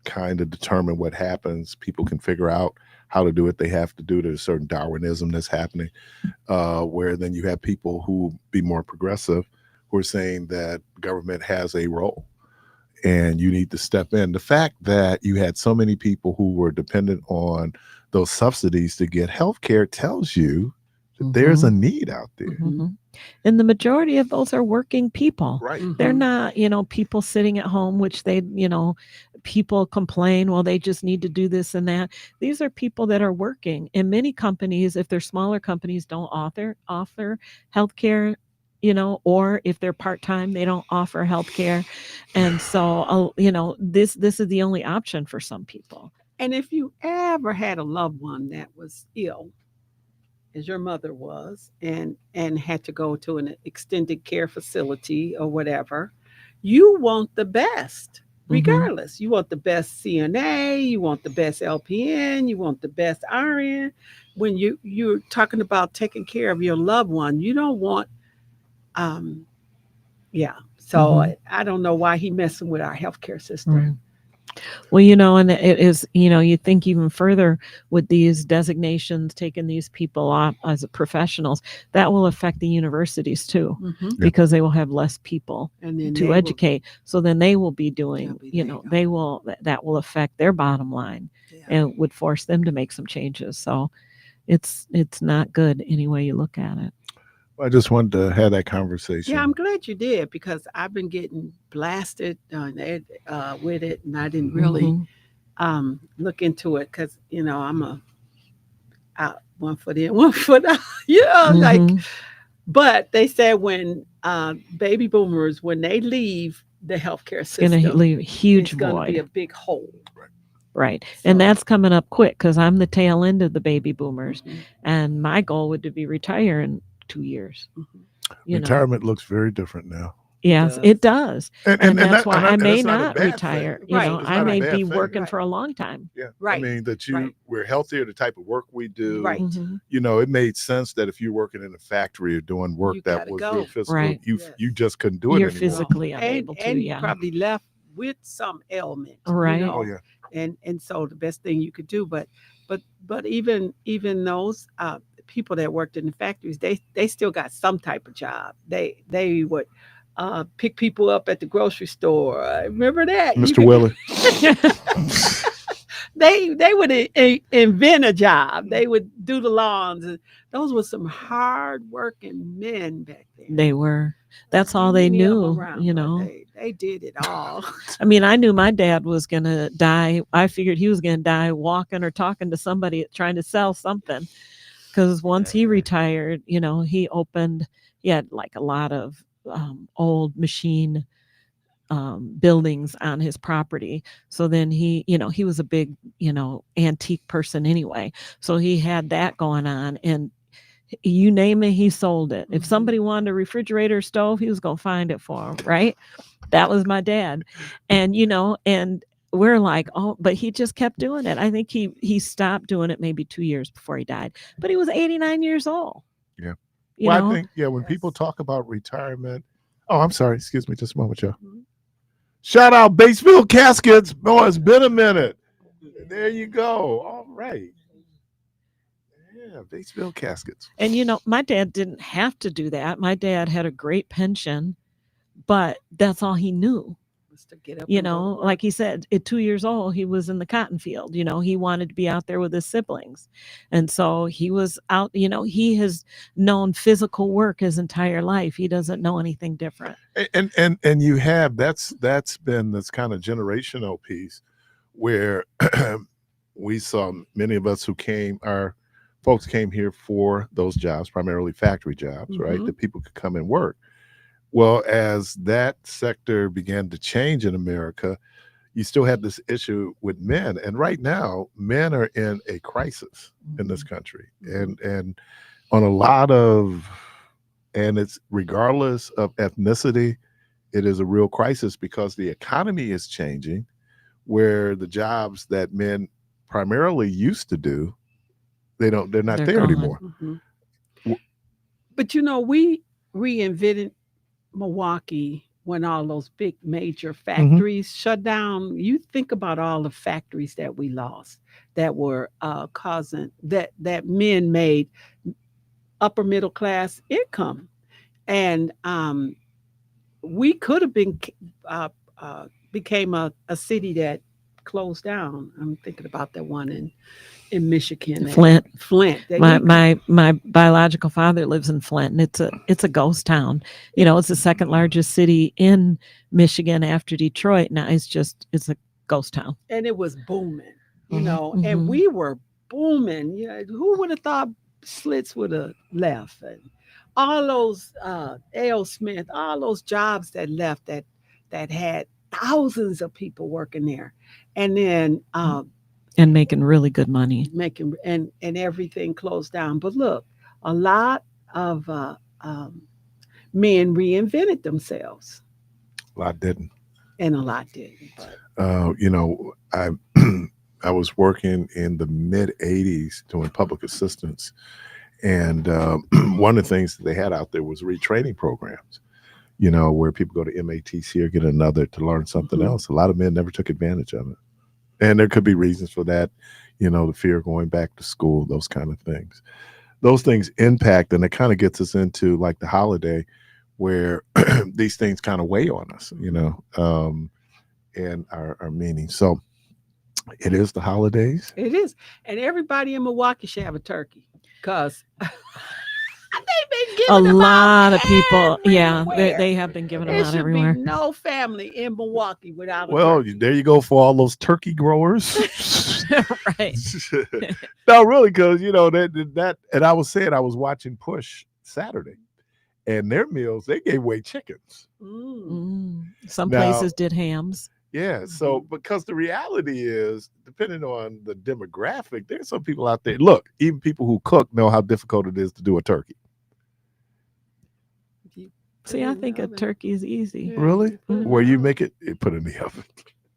kind of determine what happens. People can figure out how to do what they have to do. There's a certain Darwinism that's happening, where then you have people who be more progressive who are saying that government has a role and you need to step in. The fact that you had so many people who were dependent on those subsidies to get health care tells you that there's a need out there. And the majority of those are working people. Right. They're not, people sitting at home, which they, people complain, well, they just need to do this and that. These are people that are working. And many companies, if they're smaller companies, don't offer healthcare, or if they're part-time, they don't offer healthcare. And so, this is the only option for some people. And if you ever had a loved one that was ill, as your mother was, and had to go to an extended care facility or whatever, you want the best regardless. You want the best CNA, you want the best LPN, you want the best RN. When you're talking about taking care of your loved one, you don't want so I don't know why he messing with our healthcare system. Well, and it is, you think even further with these designations, taking these people off as professionals, that will affect the universities too, because they will have less people to educate. So then they will be doing, that will affect their bottom line and would force them to make some changes. So it's not good any way you look at it. I just wanted to have that conversation. Yeah, I'm glad you did, because I've been getting blasted with it, and I didn't really look into it because I'm out 1 foot in, 1 foot out. But they said when baby boomers, when they leave the healthcare system, it's going to leave a huge void. It's going to be a big hole. Right. So, and that's coming up quick because I'm the tail end of the baby boomers, and my goal would to be retire in 2 years. Retirement looks very different now. Yes, it does. And that's why I may not retire. Thing. I may be working for a long time. Yeah. Right. I mean, we're healthier, the type of work we do. Right. It made sense that if you're working in a factory or doing work that was real physical, you just couldn't do it You're anymore. physically unable to. And probably left with some ailment. Right. Oh, yeah. And so the best thing you could do, but even those people that worked in the factories, they still got some type of job. They would pick people up at the grocery store. Remember that, Mr. Willie? They would invent a job. They would do the lawns. And those were some hard working men back then. They were. That's all they knew. They did it all. I mean, I knew my dad was going to die. I figured he was going to die walking or talking to somebody trying to sell something. Because once he retired, he had like a lot of old machine buildings on his property. So then he was a big, antique person anyway. So he had that going on, and you name it, he sold it. If somebody wanted a refrigerator, stove, he was going to find it for them. Right. That was my dad. And, and we're like, oh, but he just kept doing it. I think he stopped doing it maybe 2 years before he died, but he was 89 years old. Yeah. I think, when people talk about retirement, I'm sorry, excuse me, just a moment, y'all. Shout out Batesville Caskets. Oh, it's been a minute. There you go. All right. Yeah, Batesville Caskets. And, my dad didn't have to do that. My dad had a great pension, but that's all he knew. To get up, like he said, at 2 years old, he was in the cotton field. He wanted to be out there with his siblings. And so he was out, he has known physical work his entire life. He doesn't know anything different. And you have, that's been this kind of generational piece where we saw many of us our folks came here for those jobs, primarily factory jobs, right? That people could come and work. Well, as that sector began to change in America, you still had this issue with men. And right now, men are in a crisis in this country. And on a lot of, and it's regardless of ethnicity, it is a real crisis because the economy is changing, where the jobs that men primarily used to do, they're not there gone anymore. But we reinvented Milwaukee when all those big major factories shut down. You think about all the factories that we lost that were causing that men made upper middle class income, and we could have been became a city that closed down. I'm thinking about that one in Michigan, Flint. My biological father lives in Flint, and it's a ghost town. It's the second largest city in Michigan after Detroit. Now it's a ghost town. and it was booming, you Mhm, know, mhm. and we were booming. Yeah, who would have thought Slits would have left? And all those A.O. Smith, all those jobs that left that had thousands of people working there, and then And making really good money. making and everything closed down. But look, a lot of men reinvented themselves, A lot didn't. and a lot didn't. But You know, I I was working in the mid '80s doing public assistance, and one of the things that they had out there was retraining programs. You know, where people go to MATC or get another to learn something Mhm. else. A lot of men never took advantage of it, and there could be reasons for that. You know, the fear of going back to school, those kind of things. Those things impact, and it kind of gets us into like the holiday, where these things kind of weigh on us. You know, and our meaning. So it is the holidays. it is, and everybody in Milwaukee should have a turkey because they've been A giving them lot out of people, yeah, everywhere. they have been giving them There out should everywhere. be no family in Milwaukee without a Well, turkey. there you go for all those turkey growers. Right. No, really, because you know that, and I was saying I was watching Push Saturday, and their meals they gave away chickens. Some Now- places did hams. Yeah, so because the reality is, depending on the demographic, there's some people out there. Look, even people who cook know how difficult it is to do a turkey. You put See, it I in the think a oven. turkey is easy. Yeah, Really? you put it in Where the you oven. make it, put it in the oven.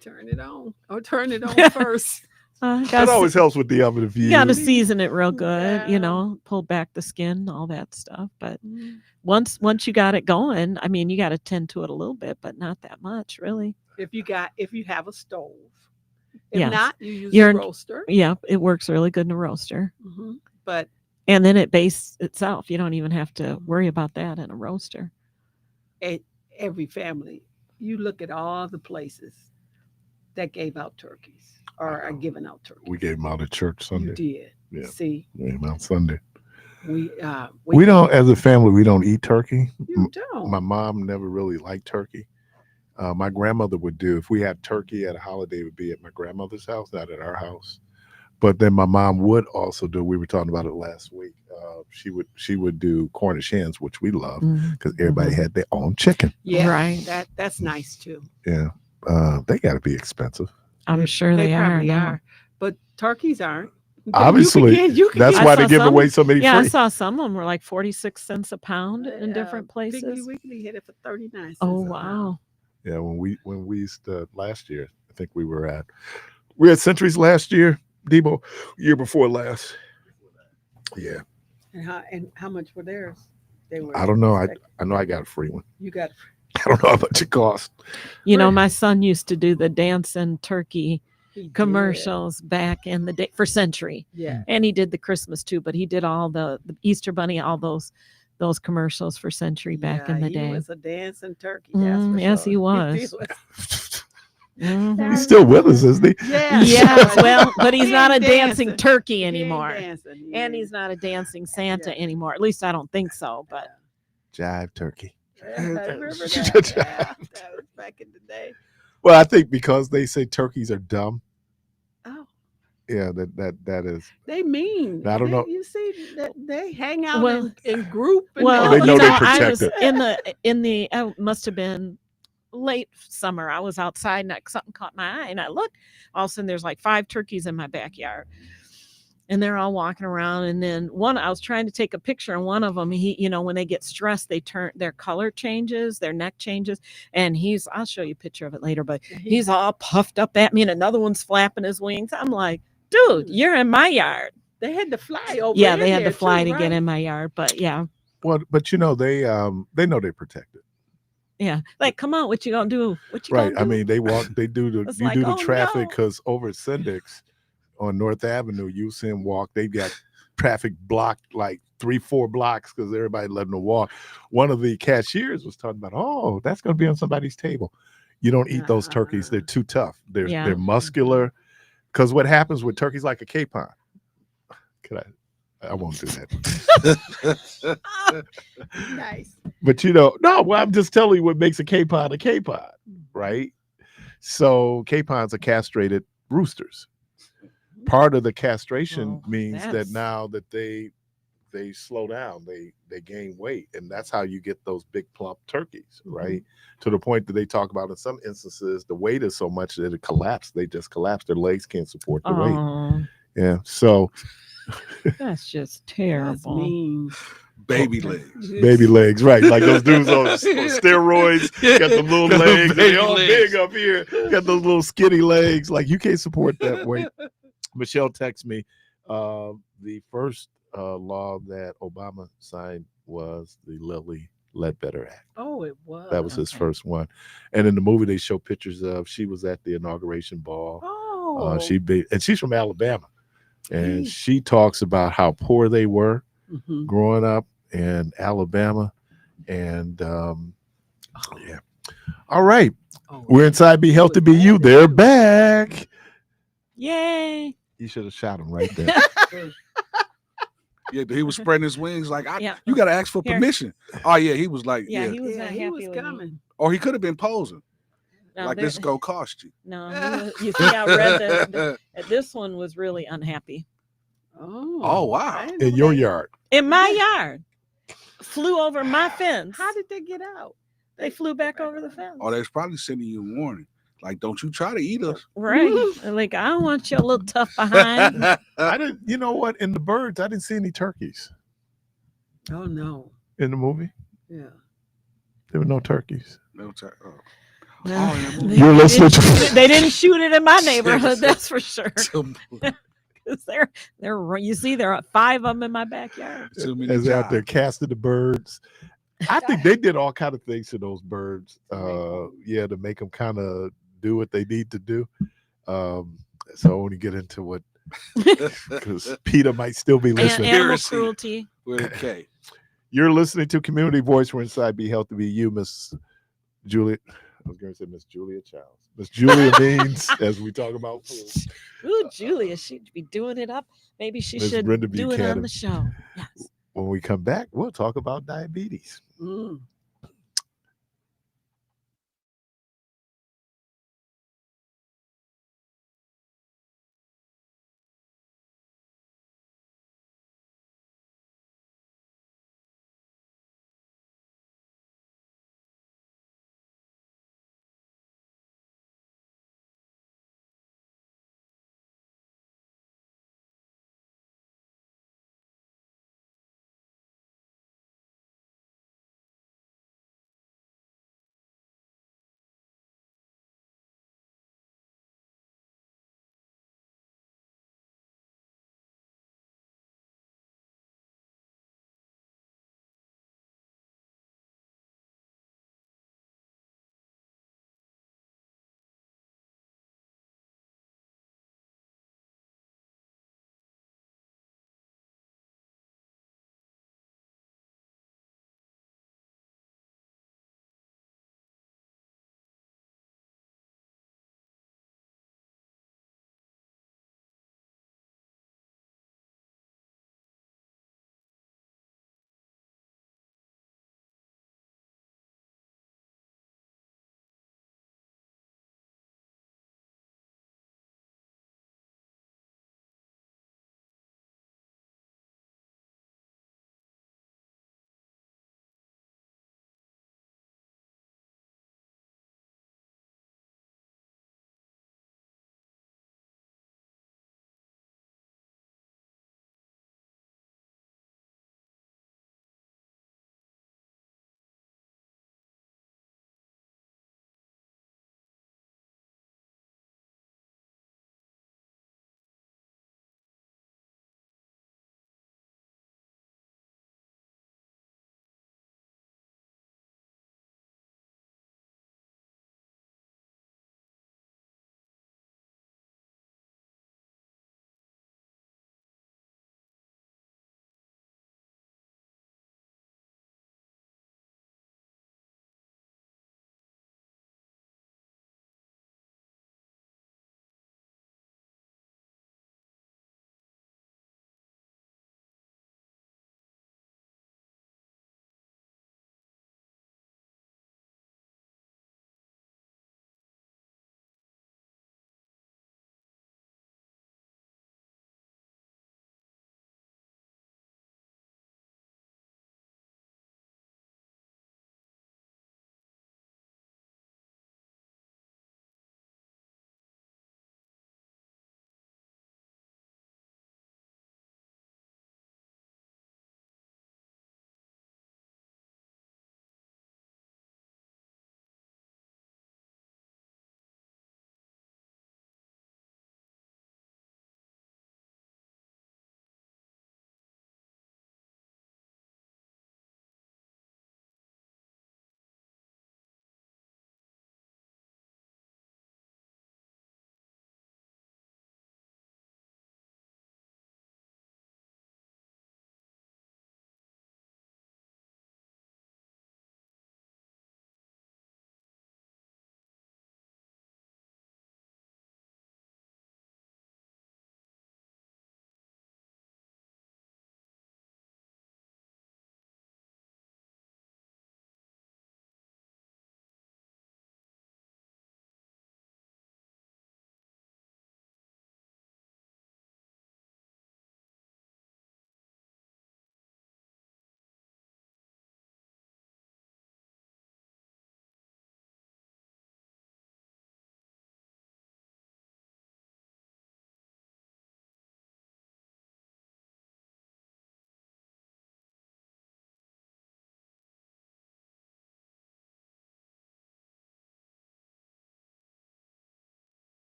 Turn it on or turn it on first. That Gotta always se- helps with the oven if you you. got to season it real good, Yeah. you know, pull back the skin, all that stuff. But Mm. once you got it going, I mean, you got to tend to it a little bit, but not that much, really. If you have a stove, if Yes. not, you use You're- a roaster. Yeah, it works really good in a roaster. Mhm. But And then it bastes itself. You don't even have to worry about that in a roaster. every family, you look at all the places that gave out turkeys or are giving out turkeys. We gave them out at church You Sunday. did. Yeah. See, We gave them out Sunday. we We don't, as a family, we don't eat turkey. You don't. My mom never really liked turkey. My grandmother would do, if we had turkey at a holiday, it would be at my grandmother's house, not at our house. But then my mom would also do, we were talking about it last week, she would do Cornish hens, which we love because everybody had their own chicken. Yeah, Right. That's nice too. Yeah. They got to be expensive. I'm sure they are probably now. but turkeys aren't. Obviously, you can that's I why saw they give some- away so many Yeah, I free. saw some of them were like 46 cents a pound in different Piggly places. Wiggly hit it for 39 cents. Oh a pound. wow. Yeah, when we used to last year, I think we were at Centuries last year, Debo, year before last. Yeah, And how much were theirs? They were. I don't know. I expecting- know I got a free one. You got. I don't know how much it cost. You know, Right. my son used to do the dancing turkey he did. commercials back in the day for Century. Yeah. And he did the Christmas too, but he did all the Easter Bunny, all those commercials for Century back in the He day. was a dancing turkey. That's for Yes, sure. he was. Mhm. He's still with us, isn't he? Yeah. Yes, well, but he's He not a ain't dancing dancing. turkey He ain't anymore. dancing. He And ain't- he's not a dancing Santa Yeah. anymore. At least I don't think so. But Jive turkey. Yeah, I remember that. Yeah, that was back in the day. Well, I think because they say turkeys are dumb. Oh, Yeah, that is. they mean. I don't know. You see that they hang out Well- in group. And well, They you know know, they I was protect in the must have been late summer. I was outside and something caught my eye, and I looked. All of a sudden, there's like 5 turkeys in my backyard, and they're all walking around. And then I was trying to take a picture, and one of them, when they get stressed, they turn their color changes, their neck changes, and I'll show you a picture of it later, but he's all puffed up at me, and another one's flapping his wings. I'm like, dude, you're in my yard. They had to fly over. Yeah, in they had there to fly too, to get right? in my yard, but yeah. Well, but they know they protect it. Yeah, like, come on, what you gonna do? What you Right. gonna I do? mean, they do the It's you like, do the oh, traffic no. because over at Syndics on North Avenue, you see them walk. They've got traffic blocked like 3-4 blocks because everybody letting them walk. One of the cashiers was talking about, oh, that's going to be on somebody's table. You don't eat those turkeys; they're too tough. Yeah. They're muscular. Because what happens with turkeys like a capon? I won't do that. Nice. But no, well, I'm just telling you what makes a capon, right? So capons are castrated roosters. Part of the castration Well, means that that's- now that they slow down, they gain weight, and that's how you get those big plump turkeys, right? To the point that they talk about in some instances the weight is so much that it collapsed. They just collapse. Their legs can't support the weight. Oh, Yeah. So that's just That's terrible. mean. Baby legs. baby legs, right? Like those dudes on steroids, got the little Got those legs, and they baby all legs. big up here, got those little skinny legs. Like you can't support that weight. Michelle texts me, the first law that Obama signed was the Lilly Ledbetter Act. Oh, it was. That was his first one. And in the movie, they show pictures of, she was at the inauguration ball. Oh. And she's from Alabama. And Hey. she talks about how poor they were Mhm. growing up in Alabama. And yeah. All right. Oh, We're inside Be he Healthy was Be You. mad at They're you. back. Yay. You should have shot him right there. Yeah, he was spreading his wings like, Yeah. you got to ask for Here. permission. Oh, yeah, he was like, Yeah, yeah. he was Yeah, not he happy was with me. coming. Or he could have been posing. No, Like, this is going to cost you. No, you see, I read that this one was really unhappy Oh. Oh, wow. I didn't know In your that. yard. in my yard. Flew over my fence. How did they get out? They flew back over the fence? Oh, they's probably sending you a warning. Like, don't you try to eat us. Right. Like, I don't want your little tough behind. I didn't, you know what? In the birds, I didn't see any turkeys Oh no. in the movie. Yeah. There were no turkeys. No, oh. No. Oh, yeah. You're listening to They didn't shoot it in my neighborhood, that's for sure. 'Cause you see, there are 5 of them in my backyard. Too many as they're out there jobs. casting the birds. I think they did all kind of things to those birds. Yeah, to make them kind of do what they need to do. So I want to get into what, because Peter might still be listening. Animal Conspiracy. cruelty. With a K. You're listening to Community Voice. We're inside Be Healthy Be You, Miss Julia. I was going to say Miss Julia Childs. Miss Julia Means, as we talk about food. Ooh, Julia, she'd be doing it up. Maybe she Miss should Brenda do it Buchanan. on the show. Yes. When we come back, we'll talk about diabetes. Mm.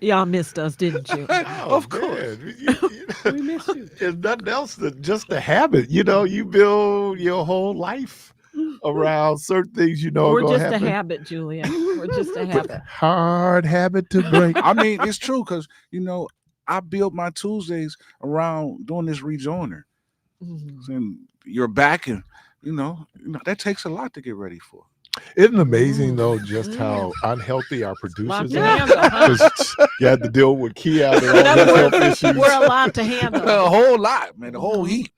Y'all missed us, didn't you? Of course. We miss you. It's nothing else than just a habit. You know, you build your whole life around certain things you know are We're going to just happen. a habit, Julia. We're just a habit. Hard habit to break. I mean, it's true because I built my Tuesdays around doing this rejoiner, Mhm. and you're back, and that takes a lot to get ready for. Isn't it amazing though just how unhealthy our Lot producers to are? handle, huh? 'Cause you had to deal with Kia and all In other these health words, issues. we're a lot to handle. A whole lot, man. The whole heap.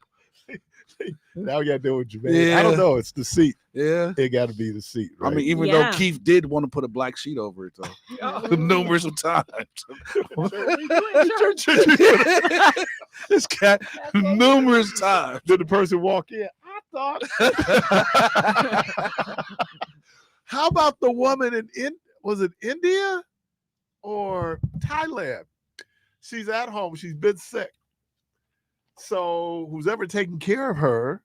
Now you got to deal with Jermaine. I don't Yeah. know. It's the seat. Yeah. It got to be the seat. Right? I mean, even Yeah. though Keith did want to put a black sheet over it, though, numerous of times. This cat, numerous times. Did the person walk in? I thought. How about the woman was it India or Thailand? She's at home. She's been sick. So who's ever taking care of her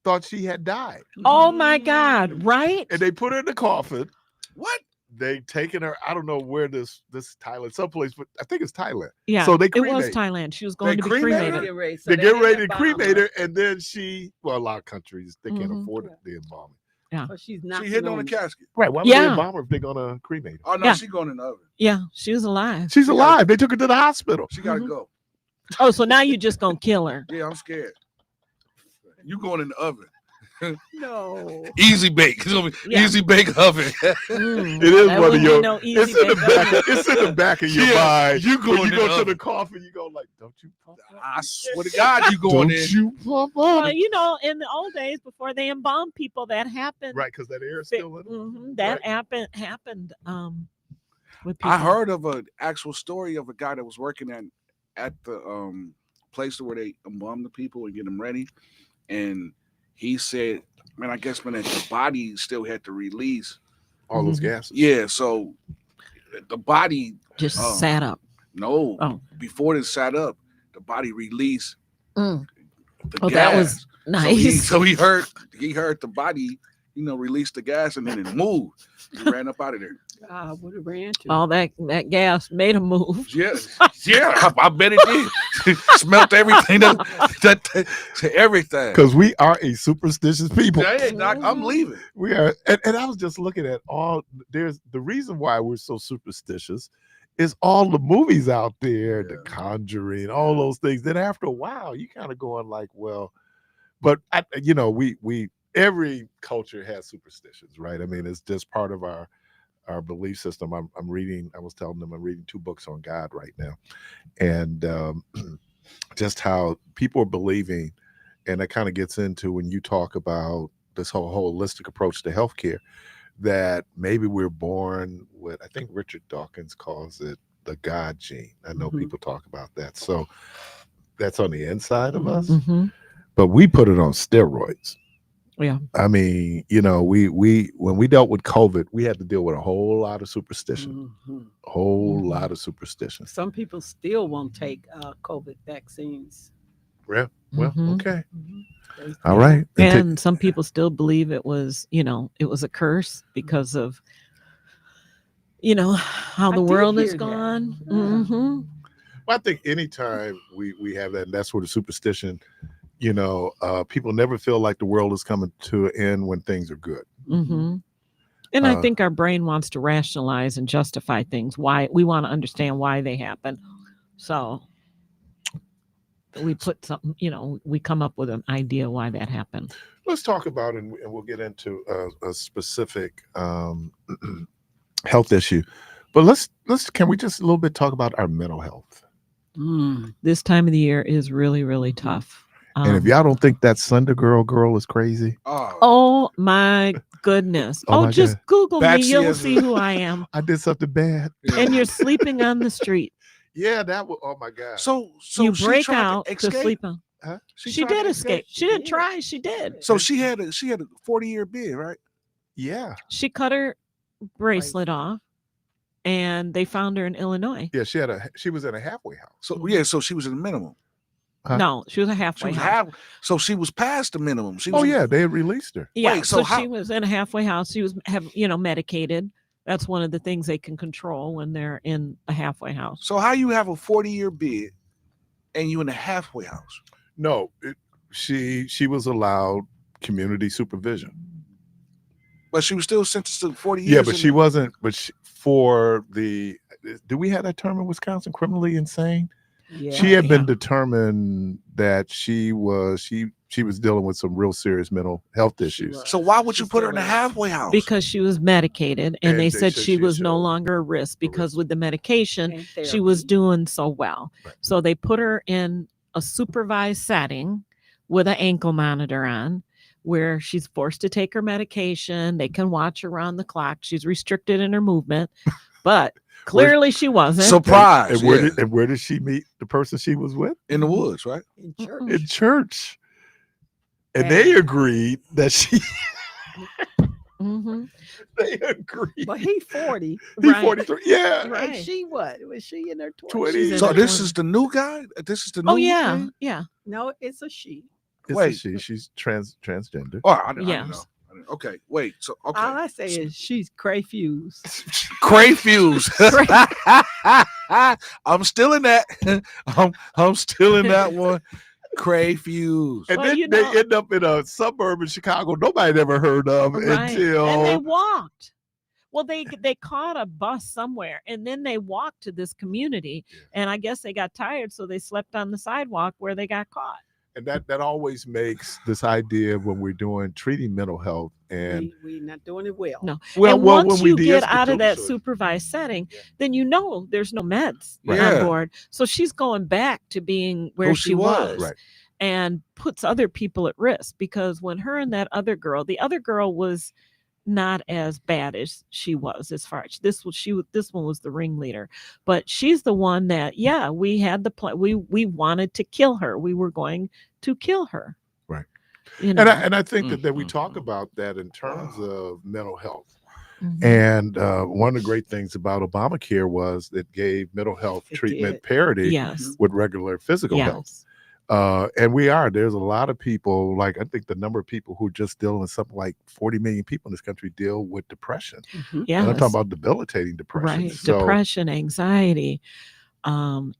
thought she had died. Oh my God! Right? And they put her in the coffin. What? They taken her. I don't know where this Thailand, someplace, but I think it's Thailand. Yeah. So they It was cremate. Thailand. She was going They to be cremate her? cremated. They get ready to cremate her, and then a lot of countries they can't Mhm. afford the embalming. So she's not She hitting on the casket. Right? Why would they Yeah. embalm her if they're gonna cremate her? Oh no, Yeah. she going in the oven. Yeah, she was alive. She's alive. They took her to the hospital. She gotta Mhm. go. Oh, so now you just gonna kill her? Yeah, I'm scared. You going in the oven? No. Easy bake. It's gonna be Yeah. easy bake oven. Mm, It is that one of wouldn't be your. no easy It's in the bake back. oven. It's in the back of your Yeah, mind. you going When in you go the to the oven. coffin, you go like, "Don't you pump up? I swear to God, you going Don't in. you pump Well, up?" in the old days before they embalmed people, that happened. Right, because that air is still in. That Right. happened. With people. I heard of an actual story of a guy that was working at the place where they embalm the people and get them ready, and he said, "Man, I guess when the body still had to release, All those gases. yeah, so the body just Oh. sat up. no, Oh. before it sat up, the body released Mm. the Oh, gas. that was So nice. he heard the body, release the gas, and then it moved. He ran up out of there. I would have ran to. All that gas made him move. Yeah, I bet it did. Smelt everything to everything. Because we are a superstitious people. Hey, Doc, I'm leaving. We are, and I was just looking at there's the reason why we're so superstitious is all the movies out there, The Conjuring, all those things. Then after a while, you kind of going like, well, but we every culture has superstitions, right? I mean, it's just part of our belief system. I'm reading. I was telling them I'm reading 2 books on God right now, and just how people are believing, and that kind of gets into when you talk about this whole holistic approach to healthcare, that maybe we're born with, I think Richard Dawkins calls it the God gene. I know Mhm. people talk about that. So that's on the inside of us, Mhm. but we put it on steroids. Yeah. I mean, we when we dealt with COVID, we had to deal with a whole lot of superstition, Mhm. a whole Mhm. lot of superstition. Some people still won't take COVID vaccines. Yeah. Well, Mhm. okay. They- All right. And some people still believe it was a curse because of, how I the did world hear is that. gone. Yeah. Hmm. Well, I think anytime we have that, and that's where the superstition, people never feel like the world is coming to an end when things are good. Hmm. And I Uh, think our brain wants to rationalize and justify things. Why we want to understand why they happen. So we put something, we come up with an idea why that happened. Let's talk about, and we'll get into a specific health issue, but can we just a little bit talk about our mental health? Mm. This time of the year is really, really tough. And if y'all don't think that Sunday girl is crazy, Oh my goodness. Oh my Just God. Google me. Batsy You'll is see a- who I am. I did something bad. And you're sleeping on the street. Yeah, that was. Oh my God. So You she break tried out to escape? sleep on. Huh? She tried did to escape. She didn't try. She did. So she had a 40-year bid, right? Yeah, She cut her bracelet off and they found her in Illinois. yeah. She was in a halfway house. So she was in the minimum. Huh? No, she was a She halfway was house. so she was past the minimum. She was Oh yeah, they had released her. Yeah, Wait, so so how- she was in a halfway house. She was medicated. That's one of the things they can control when they're in a halfway house. So how you have a 40-year bid and you in a halfway house? No, she was allowed community supervision. But she was still sentenced to 40 years. Yeah, but she wasn't. But for the, do we have that term in Wisconsin? Criminally insane. Yeah. She had been Yeah. determined that she was dealing with some real serious mental health She issues. was. So why would you She put her still in a is. halfway house? Because she was medicated, and And they they said said she she was no showed longer a risk because risk. with the medication, And she was therapy. doing so well. Right. So they put her in a supervised setting with an ankle monitor on where she's forced to take her medication. They can watch her around the clock. She's restricted in her movement, but clearly she wasn't. Surprise. And where did she meet the person she was with? in the woods, right? In church. In church. And they And- agreed that she. Mhm. They agreed. But he 40. He Right. 43. Yeah. Right. And she what? Was she in her 20s? 20s. She's in So her this 20s. is the new guy? This is the new Oh yeah, thing? yeah. No, it's a she. It's Wait. a she. She's transgender. Oh, I didn't know. Yes. Okay, wait. So All okay. I say is she's crayfuse. Crayfuse. I'm still in that. I'm still in that one. Crayfuse. And Well, then you they know- end up in a suburb in Chicago nobody ever heard of Right. until. And they walked. Well, they caught a bus somewhere, and then they walked to this community. And I guess they got tired, so they slept on the sidewalk where they got caught. And that always makes this idea when we're treating mental health and We're not doing it well. No. well, and well once when we you get out of that deinstitutionalize- supervised setting, Yeah. then you know there's no meds Yeah. on board. So she's going back to being where Who she she was. was. Right. And puts other people at risk, because when her and that other girl, the other girl was not as bad as she was as far as this one was the ringleader, but she's the one that we had the plan. We wanted to kill her. We were going to kill her. Right. You know. And I think that we talk about that in terms of mental health. Mhm. And one of the great things about Obamacare was it gave mental health It treatment did. parity Yes. with regular physical health. Yes. And there's a lot of people, like I think the number of people who are just dealing with something like 40 million people in this country deal with depression. Mhm. Yes. And I'm talking about debilitating depression. Right. So, Depression, anxiety. You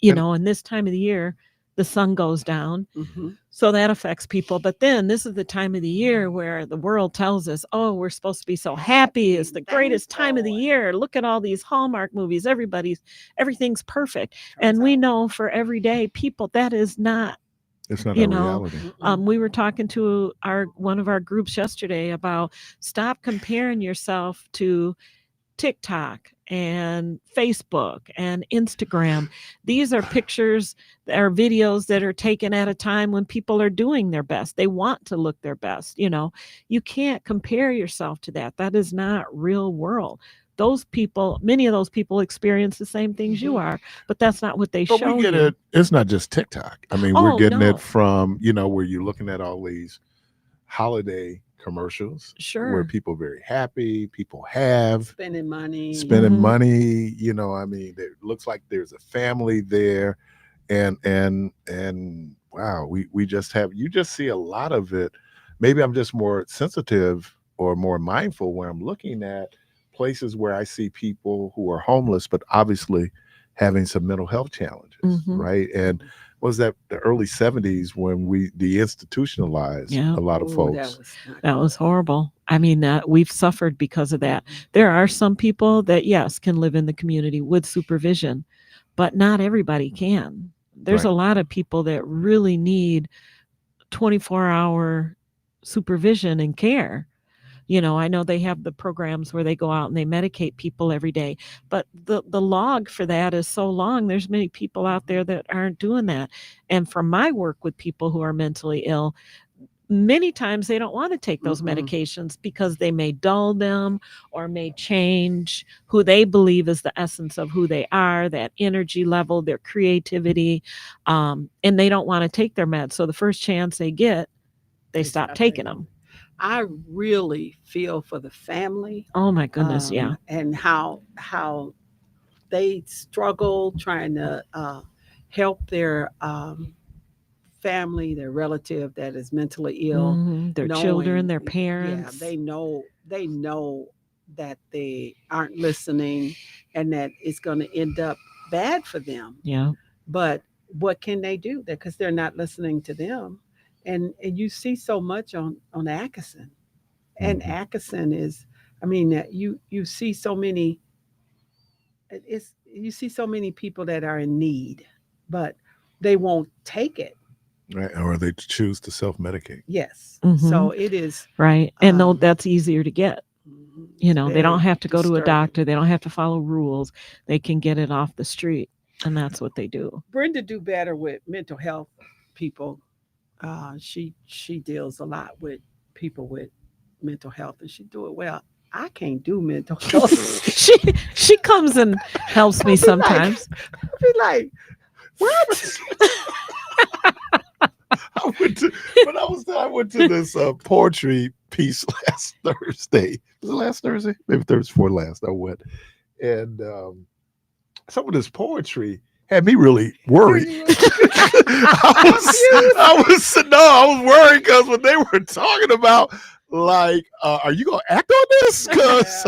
And- know, and this time of the year, the sun goes down. Mhm. So that affects people. But then this is the time of the year where the world tells us, oh, we're supposed to be so happy. It's the greatest time of the year. Look at all these Hallmark movies. Everything's perfect. And we know for everyday people, that is not. it's not You a know, reality. We were talking to one of our groups yesterday about stop comparing yourself to TikTok and Facebook and Instagram. These are pictures or videos that are taken at a time when people are doing their best. They want to look their best. You know, you can't compare yourself to that. That is not real world. Those people, many of those people experience the same things you are, but that's not what they But show we get you. it. It's not just TikTok. I mean, Oh, we're getting no. it from, where you're looking at all these holiday commercials Sure. where people are very happy, people have Spending money. spending Mhm. money, I mean, it looks like there's a family there. And wow, we just you just see a lot of it. Maybe I'm just more sensitive or more mindful when I'm looking at places where I see people who are homeless, but obviously having some mental health challenges, Mhm. right? And was that the early 70s when we deinstitutionalized Yeah. a lot of Ooh, folks? That was horrible. I mean, we've suffered because of that. There are some people that, yes, can live in the community with supervision, but not everybody can. There's Right. a lot of people that really need 24-hour supervision and care. I know they have the programs where they go out and they medicate people every day, but the log for that is so long. There's many people out there that aren't doing that. And from my work with people who are mentally ill, many times they don't want to take those Mhm. medications because they may dull them or may change who they believe is the essence of who they are, that energy level, their creativity, and they don't want to take their meds. So the first chance they get, they stop taking them. I really feel for the family. Oh my goodness, yeah. And how they struggle trying to help their family, their relative that is mentally ill. Mhm. Their knowing- children, their parents. Yeah, they know that they aren't listening and that it's going to end up bad for them. Yeah. But what can they do? Because they're not listening to them. And you see so much on Atkinson. And Mhm. Atkinson is, I mean, you see so many, it's you see so many people that are in need, but they won't take it. Right. Or they choose to self-medicate. Yes. Mhm. So it is. Right. And no, Um, that's easier to get. it's They don't very have to go to a disturbing. doctor. They don't have to follow rules. They can get it off the street. And that's what they do. Brenda do better with mental health people. She deals a lot with people with mental health, and she do it well. I can't do mental health. she comes and helps me I'll be like- sometimes. I be like, what? I went to this poetry piece last Thursday. Was it last Thursday? Maybe Thursday before last. I went, and some of this poetry had me really worried. I was worried because when they were talking about like, are you gonna act on this? Because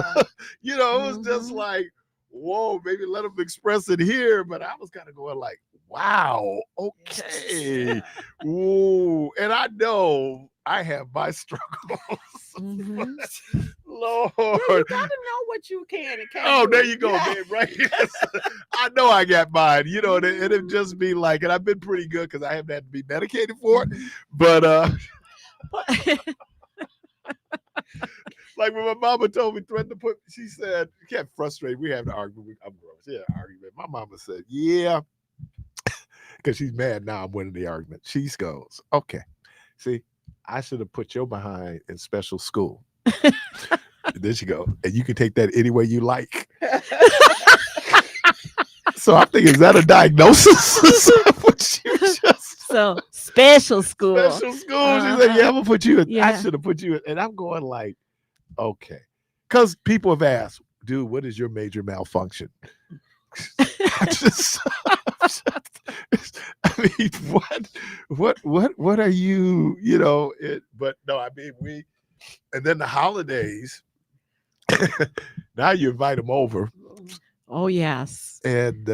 it was just Mhm. like, whoa, maybe let them express it here. But I was kind of going like, wow, okay, ooh, and I know I have my struggles. Mhm. Lord. Yeah, you gotta know what you can and can't. Oh, do. there you go, Yeah. man. Right. Yes. I know I got mine, and it'd just be like, and I've been pretty good because I haven't had to be medicated for it. But like when my mama told me threatened to put, she said, you can't frustrate. We have an argument. I'm gross. Yeah, argument. My mama said, yeah, because she's mad now. I'm winning the argument. She goes, okay, see, I should have put your behind in special school. There you go. And you can take that any way you like. So I'm thinking, is that a diagnosis? Is that what you just So special school. special school? She said, yeah, I'm gonna put you in. I Yeah. should have put you in. And I'm going like, okay. Because people have asked, dude, what is your major malfunction? I just I mean, what are you, but no, I mean, and then the holidays, now you invite them over, Oh yes. and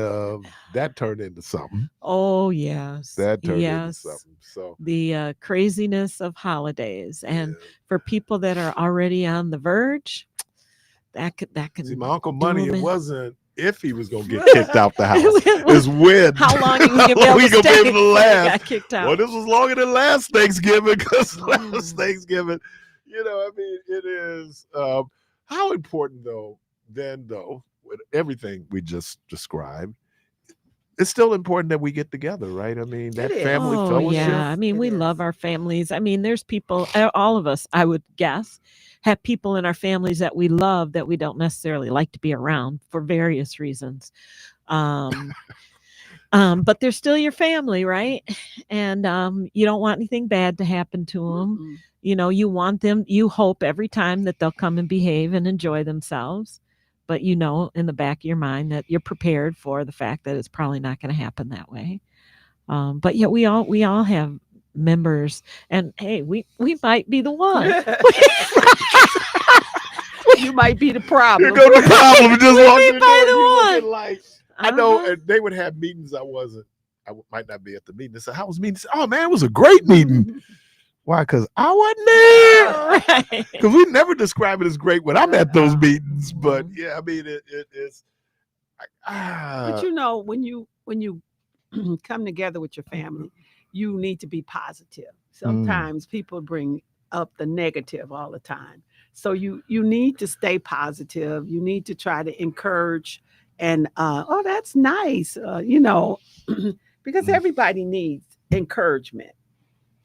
that turned into something. Oh yes. That turned into Yes. something. So The craziness of holidays, and yeah. for people that are already on the verge, that can See, my Uncle do Money, 'em it in. wasn't if he was gonna get kicked out the house. It It's when. How long he How could be long able he to gonna be stay able to before he last. got kicked out. Well, this was longer than last Thanksgiving because last Mm. Thanksgiving, I mean, it is. How important though, with everything we just described, it's still important that we get together, right? I mean, that It is. family Oh fellowship. yeah, I mean, It we is. love our families. I mean, there's people, all of us, I would guess, have people in our families that we love that we don't necessarily like to be around for various reasons. Um, but they're still your family, right? And you don't want anything bad to happen to them. Mm-mm. You want them, you hope every time that they'll come and behave and enjoy themselves. But in the back of your mind that you're prepared for the fact that it's probably not going to happen that way. But yet we all have members, and hey, we might be the one. You might be the Here problem. go the problem. Just We walking may in buy there, the you one. looking like. I know, Uh-huh. and they would have meetings. I might not be at the meeting. They said, "How was meeting?" I said, "Oh man, it was a great meeting." Why? Because I wasn't there. Right. Because we never describe it as great when I'm at those Uh-uh. meetings. But Mhm. yeah, I mean, it is. But when you come together with your family, you need to be positive. Sometimes people bring up the negative all the time. So you need to stay positive. You need to try to encourage and oh, that's nice, because everybody needs encouragement.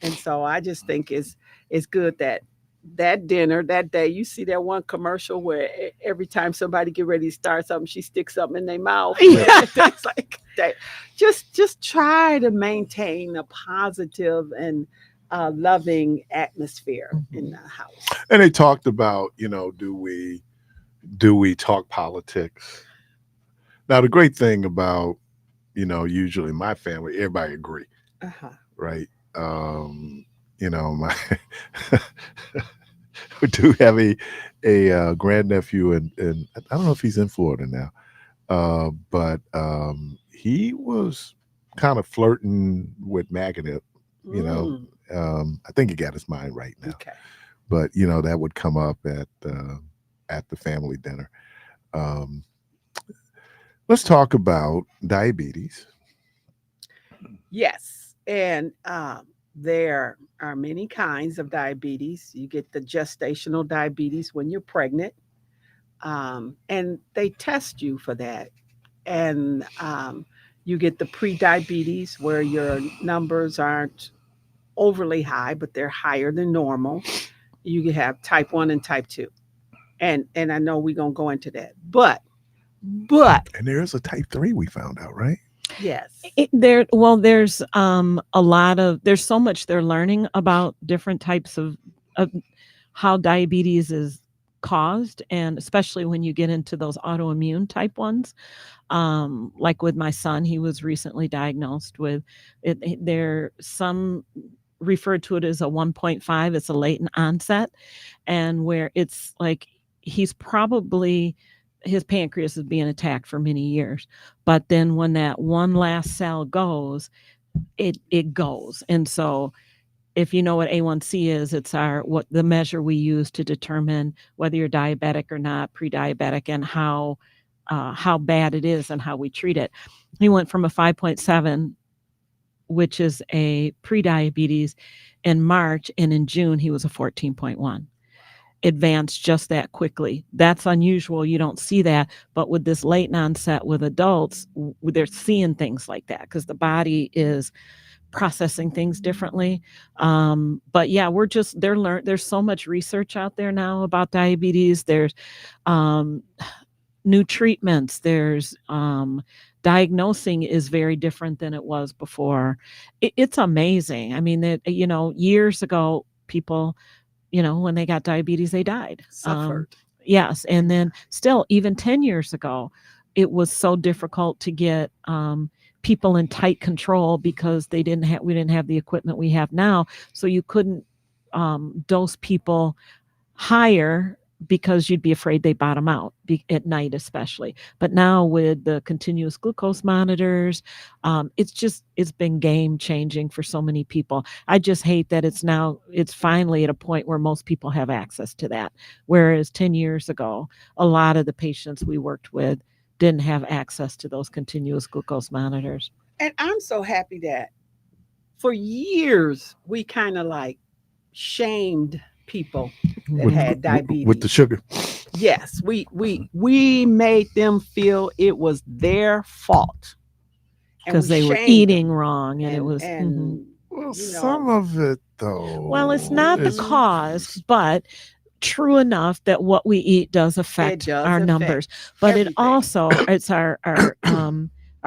And so I just think it's good that dinner that day, you see that one commercial where every time somebody get ready to start something, she sticks something in their mouth. Yeah. That's like that. Just try to maintain a positive and loving atmosphere in the house. And they talked about, do we talk politics? Now the great thing about, usually my family, everybody agree, Uh-huh. right? My do have a grandnephew, and I don't know if he's in Florida now, but he was kind of flirting with Magadip. You know, I think he got his mind right now. Okay. But that would come up at the family dinner. Um, let's talk about diabetes. Yes. And there are many kinds of diabetes. You get the gestational diabetes when you're pregnant, and they test you for that. And you get the pre-diabetes where your numbers aren't overly high, but they're higher than normal. You can have type 1 and type 2. And I know we're going to go into that. But And there is a type 3 we found out, right? yes. There's a lot of there's so much they're learning about different types of how diabetes is caused, and especially when you get into those autoimmune type ones. Like with my son, he was recently diagnosed with it. There some referred to it as a 1.5. It's a latent onset, and where it's like he's probably his pancreas is being attacked for many years, but then when that one last cell goes, it goes. And so if you know what A1C is, it's what the measure we use to determine whether you're diabetic or not, pre-diabetic, and how bad it is and how we treat it. He went from a 5.7, which is a pre-diabetes, in March, and in June he was a 14.1. Advanced just that quickly. That's unusual. You don't see that, but with this latent onset with adults, they're seeing things like that because the body is processing things differently. But yeah, there's so much research out there now about diabetes. There's new treatments. There's diagnosing is very different than it was before. It's amazing. I mean, that years ago, people, when they got diabetes, they died. Suffered. Yes, and then still, even 10 years ago, it was so difficult to get people in tight control because we didn't have the equipment we have now, so you couldn't dose people higher because you'd be afraid they bottom out at night, especially. But now with the continuous glucose monitors, it's been game changing for so many people. I just hate that it's finally at a point where most people have access to that. Whereas 10 years ago, a lot of the patients we worked with didn't have access to those continuous glucose monitors. And I'm so happy that for years we kind of like shamed people that had diabetes with the sugar. Yes, we made them feel it was their fault because they were eating wrong, and it was well, some of it though. Well, it's not the cause, but true enough that what we eat does affect our numbers. But everything. It also it's our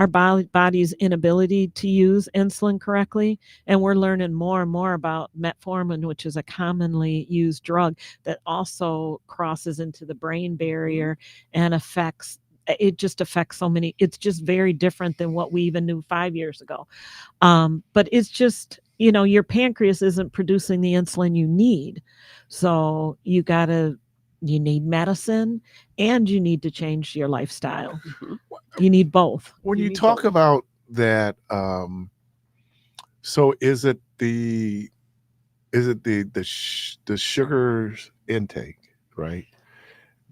body's inability to use insulin correctly, and we're learning more and more about metformin, which is a commonly used drug that also crosses into the brain barrier and affects so many. It's just very different than what we even knew 5 years ago. But it's just, your pancreas isn't producing the insulin you need, so you need medicine and you need to change your lifestyle. You need both. When you talk about that, so is it the sugar intake, right?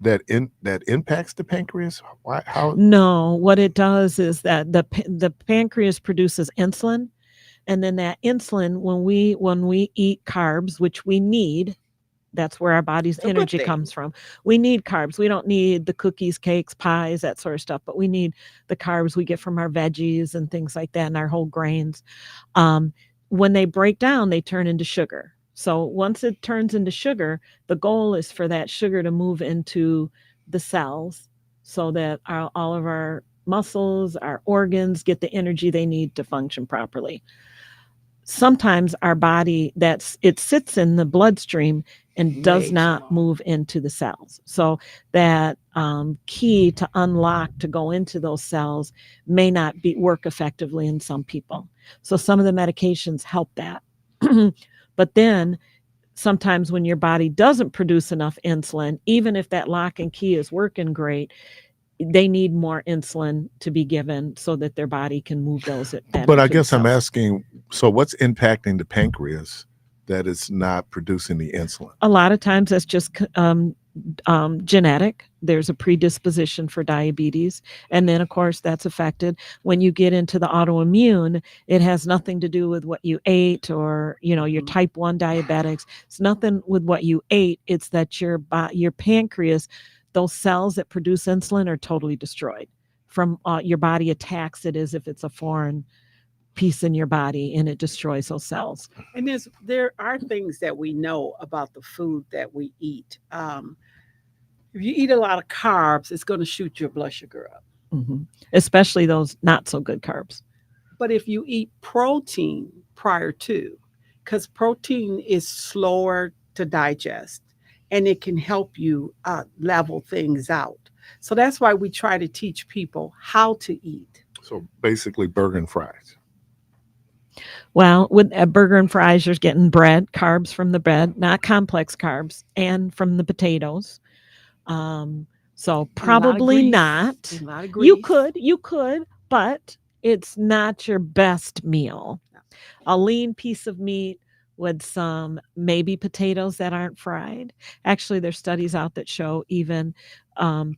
That impacts the pancreas? Why? How? No, what it does is that the pancreas produces insulin, and then that insulin, when we eat carbs, which we need, that's where our body's energy comes from. We need carbs. We don't need the cookies, cakes, pies, that sort of stuff, but we need the carbs we get from our veggies and things like that, and our whole grains. When they break down, they turn into sugar. So once it turns into sugar, the goal is for that sugar to move into the cells so that all of our muscles, our organs get the energy they need to function properly. Sometimes our body, it sits in the bloodstream and does not move into the cells. So that key to unlock to go into those cells may not work effectively in some people. So some of the medications help that. But then sometimes when your body doesn't produce enough insulin, even if that lock and key is working great, they need more insulin to be given so that their body can move that But I into the guess I'm cells. asking, so what's impacting the pancreas that it's not producing the insulin? A lot of times that's just genetic. There's a predisposition for diabetes. And then, of course, that's affected when you get into the autoimmune. It has nothing to do with what you ate or, your type 1 diabetics. It's nothing with what you ate. It's that your pancreas, those cells that produce insulin are totally destroyed from your body attacks it as if it's a foreign piece in your body, and it destroys those cells. And there are things that we know about the food that we eat. If you eat a lot of carbs, it's going to shoot your blood sugar up. Mm-hmm. Especially those not so good carbs. But if you eat protein prior to, because protein is slower to digest and it can help you level things out. So that's why we try to teach people how to eat. So basically, burger and fries. Well, with a burger and fries, you're getting bread, carbs from the bread, not complex carbs, and from the potatoes. So probably not. A lot of You grease. could, but it's not your best meal. A lean piece of meat with some maybe potatoes that aren't fried. Actually, there's studies out that show even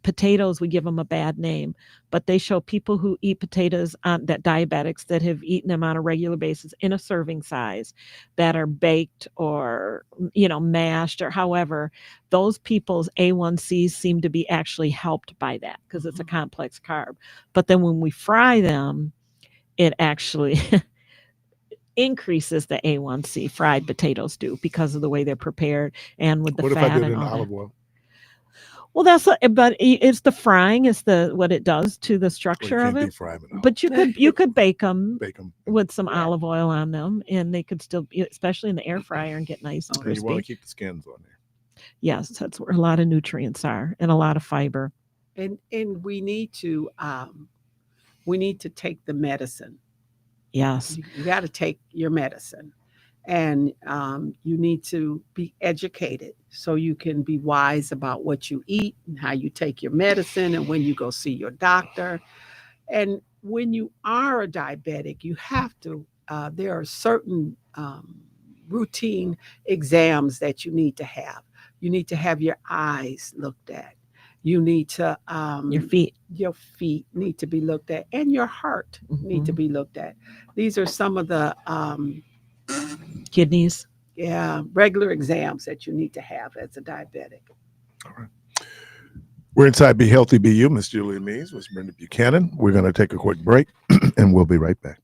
potatoes, we give them a bad name, but they show people who eat potatoes that diabetics that have eaten them on a regular basis in a serving size that are baked or, mashed or however, those people's A1Cs seem to be actually helped by that because it's a complex carb. But then when we fry them, it actually increases the A1C. Fried potatoes do because of the way they're prepared and with the What if I fat did it and in all that. olive oil? Well, but it's the frying is what it does to the Well, you structure of can't it. deep fry them. But you could bake them Bake them. with some Yeah. olive oil on them, and they could still, especially in the air fryer, and get nice and And you want crispy. to keep the skins on there. Yes, that's where a lot of nutrients are and a lot of fiber. And we need to take the medicine. Yes. You got to take your medicine, and you need to be educated so you can be wise about what you eat and how you take your medicine and when you go see your doctor. And when you are a diabetic, you have to. There are certain routine exams that you need to have. You need to have your eyes looked at. You need to Your feet. your feet need to be looked at, and your heart need to Mhm. be looked at. These are some of the Kidneys. regular exams that you need to have as a diabetic. All right. We're inside Be Healthy, Be You, Miss Julia Mees, Miss Brenda Buchanan. We're going to take a quick break, and we'll be right back.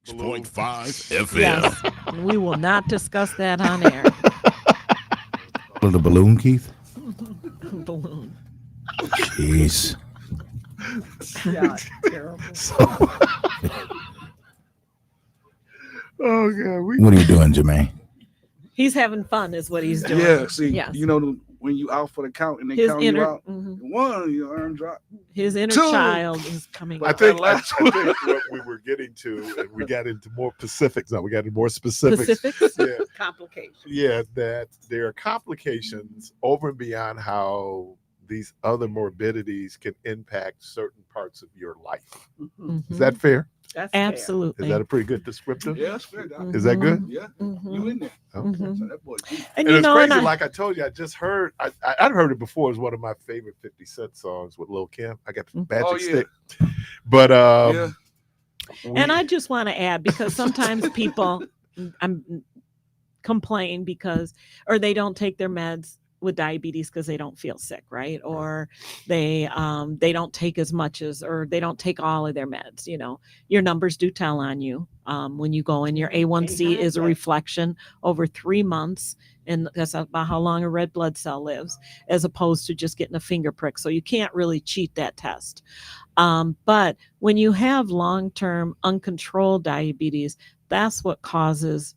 6.5 FM. Yes. And we will not discuss that on air. For the balloon, Keith. Balloon. Jeez. Yeah, terrible. Oh God, What are you doing, Jermaine? He's having fun, is what he's doing. Yeah, see, Yes. you know, when you out for the count and they His count inner, you out, mhm. one, your arm drop. His inner Two. child is coming I out. think, I last think what we were getting to, and we got into more specifics. Now we got into more specifics. Specifics? Yeah, Complications. yeah, that there are complications over and beyond how these other morbidities can impact certain parts of your life. Mhm. Is that fair? That's fair. Absolutely. Is that a pretty good descriptive? Yeah, that's fair. Doc. Is that good? Yeah, Mhm. you in there. Okay. Mhm. So that boy deep. And And you it's know, crazy. and Like I told you, I just heard. I'd heard it before. It's one of my favorite 50 Cent songs with Lil Kim. I got Magic Oh, yeah. Stick. But Yeah. and I just want to add, because sometimes people complain because, or they don't take their meds with diabetes because they don't feel sick, right? Or they don't take as much as, or they don't take all of their meds. You know, your numbers do tell on you when you go in. Your A1C is a reflection over 3 months, and that's about how long a red blood cell lives, as opposed to just getting a finger prick. So you can't really cheat that test. But when you have long-term uncontrolled diabetes, that's what causes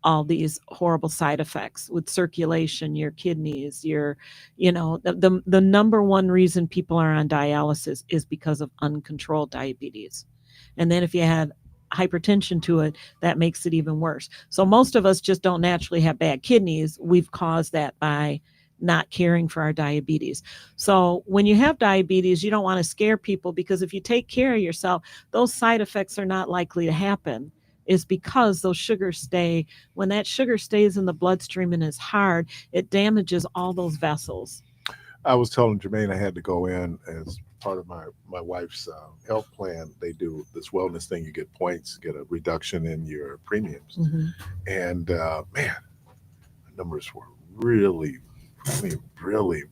all these horrible side effects with circulation, your kidneys, your, you know, the number one reason people are on dialysis is because of uncontrolled diabetes. And then if you had hypertension to it, that makes it even worse. So most of us just don't naturally have bad kidneys. We've caused that by not caring for our diabetes. So when you have diabetes, you don't want to scare people, because if you take care of yourself, those side effects are not likely to happen. Is because those sugars stay, when that sugar stays in the bloodstream and is hard, it damages all those vessels. I was telling Jermaine I had to go in as part of my wife's health plan. They do this wellness thing. You get points, get a reduction in your premiums. Mm-hmm. And man, the numbers were really,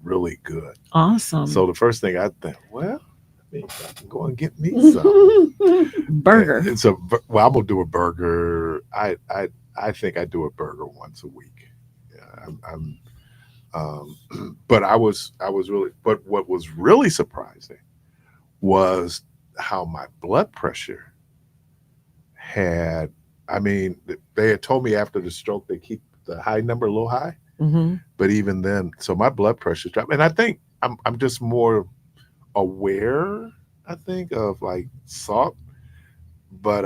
really good. Awesome. So the first thing I think, well, maybe I can go and get me some burger. And so, well, I'm gonna do a burger. I think I do a burger once a week. Yeah, but I was really. But what was really surprising was how my blood pressure had. I mean, they had told me after the stroke they keep the high number a little high. Mm-hmm. But even then, so my blood pressure dropped, and I think I'm just more aware, I think, of like salt. But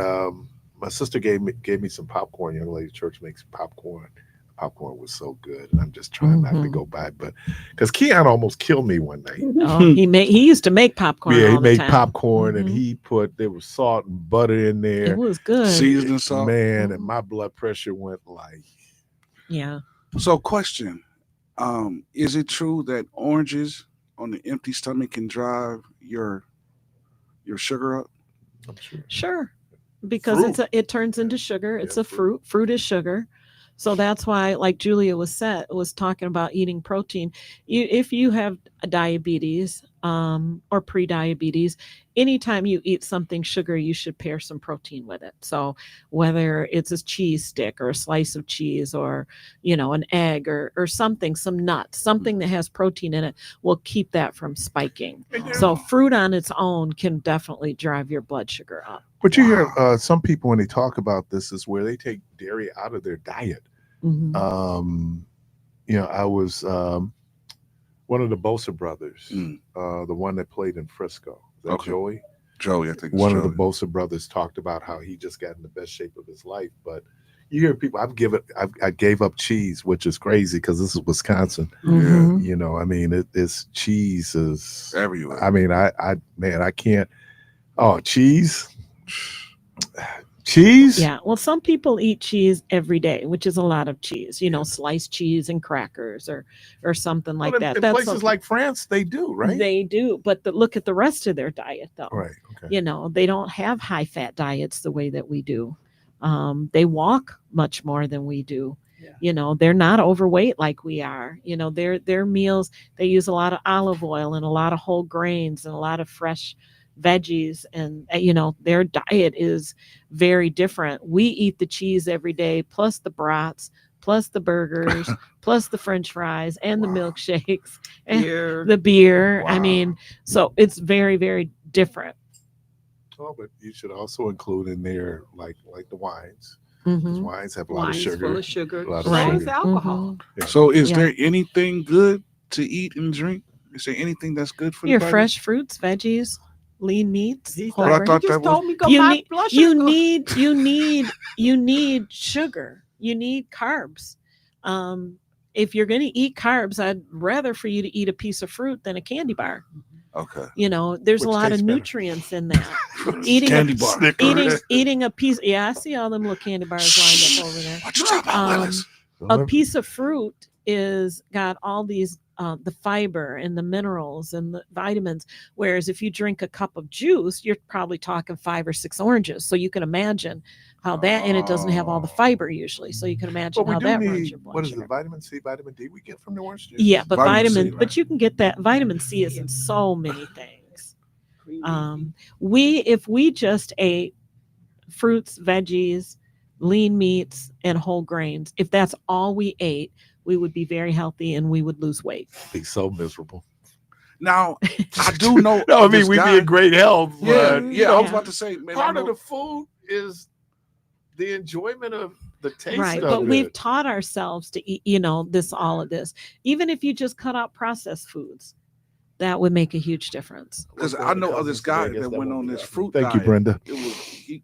my sister gave me some popcorn. Young lady at church makes popcorn. Popcorn was so good, and I'm just trying not to go by. But because Keon almost killed me one night. Oh, he used to make popcorn. Yeah, all he the made time. popcorn, and he put there was salt and butter in there. It was good. Seasoning salt. Man, and my blood pressure went like. Yeah. So, question: is it true that oranges on an empty stomach can drive your sugar up? I'm sure. Sure, because Fruit. it turns into sugar. It's Yeah, a fruit. Fruit is sugar. So that's why, like Julia was talking about eating protein. If you have diabetes or pre-diabetes, anytime you eat something sugary, you should pair some protein with it. So whether it's a cheese stick or a slice of cheese, or an egg or something, some nuts, something that has protein in it will keep that from spiking. So fruit on its own can definitely drive your blood sugar up. But you hear some people when they talk about this is where they take dairy out of their diet. Mm-hmm. I was one of the Bosa brothers, the one that played in Frisco. Is that Okay. Joey? Joey, I think. One of the Bosa brothers talked about how he just got in the best shape of his life. But you hear people, I gave up cheese, which is crazy because this is Wisconsin. Mm-hmm. I mean, this cheese is everywhere. I mean, I can't. Oh, cheese. Cheese? Yeah. Well, some people eat cheese every day, which is a lot of cheese, sliced cheese and crackers or something like that. In That's places like France, they do, right? They do. But look at the rest of their diet, though. Right. Okay. They don't have high fat diets the way that we do. They walk much more than we do. Yeah. They're not overweight like we are. Their meals, they use a lot of olive oil and a lot of whole grains and a lot of fresh veggies, and their diet is very different. We eat the cheese every day, plus the brats, plus the burgers, plus the French fries, and the Wow. milkshakes, and Beer. the beer. I Wow. mean, so it's very, very different. Oh, but you should also include in there like the wines. 'Cause Mhm. wines have a lot of Wines sugar. full of sugar. A lot of So Right. is sugar. alcohol. Yeah. So is Yeah. there anything good to eat and drink? Is there anything that's good for Your the body? fresh fruits, veggies, lean meats, He's whole But I like, grain. you thought that just was told me go You my need blood you sugar. need sugar. You need carbs. If you're going to eat carbs, I'd rather for you to eat a piece of fruit than a candy bar. okay. There's a Which lot of tastes better. nutrients in that. Eating Candy bar. eating a piece. Yeah, I see all them little candy bars lined up over there. What you talking about, Um, Willis? A piece of fruit is got all these the fiber and the minerals and the vitamins, whereas if you drink a cup of juice, you're probably talking 5 or 6 oranges. So you can imagine how that, and it doesn't have all the fiber usually, so you can imagine But we how do that runs need your blood what is sugar. it? Vitamin C, vitamin D we get from the orange juice. Yeah, but Vitamin C, vitamin right. but you can get that vitamin C is in so many things. If we just ate fruits, veggies, lean meats, and whole grains, if that's all we ate, we would be very healthy and we would lose weight. Be so miserable. Now, I do know. No, I mean this we'd guy. be in great health. Yeah, But, yeah. I was Yeah. about to say, man. I part of know, the food is the enjoyment of the taste Right, of but it. we've taught ourselves to eat, all of this. Even if you just cut out processed foods, that would make a huge difference. because What's I going know to of cause this us today? I guy guess that went won't on be this happening. fruit Thank you, diet. Brenda. It was he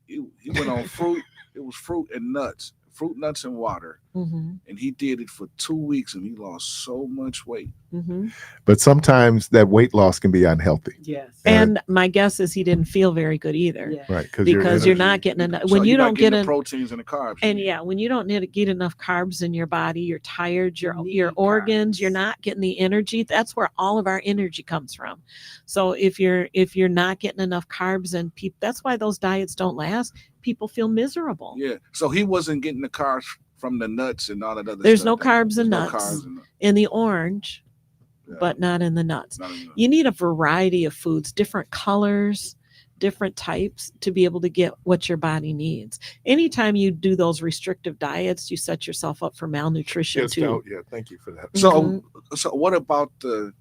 went on fruit. It was fruit and nuts, fruit, nuts, and water, Mm-hmm, and he did it for 2 weeks, and he lost so much weight. mm-hmm. But sometimes that weight loss can be unhealthy, Yes. And my guess is he didn't feel very good either, Yes. right? Because because you're energy- not getting enough. So When you you're not don't getting get the en- proteins and the carbs. and yeah, when you don't get enough carbs in your body, you're tired. You Your need organs, you're carbs. not getting the energy. That's where all of our energy comes from. So if you're not getting enough carbs, and that's why those diets don't last. People feel miserable. Yeah. So he wasn't getting the carbs from the nuts and all that other There's stuff. no carbs in no nuts. carbs in In the orange, yeah, but not in the nuts. not in the- You need a variety of foods, different colors, different types to be able to get what your body needs. Anytime you do those restrictive diets, you set yourself up for malnutrition Yes, too. no, yeah, thank you for that. So, Mhm. so what about the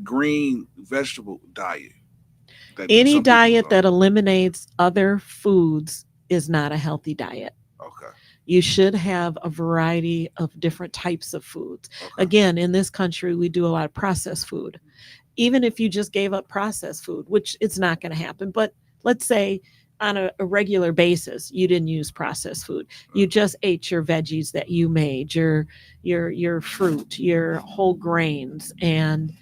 green vegetable diet? that Any some people diet are- that eliminates other foods is not a healthy diet. Okay. You should have a variety of different types of foods. Okay. Again, in this country, we do a lot of processed food. Even if you just gave up processed food, which it's not going to happen, but let's say on a regular basis, you didn't use processed food. You just ate your veggies that you made, your fruit, your whole grains, and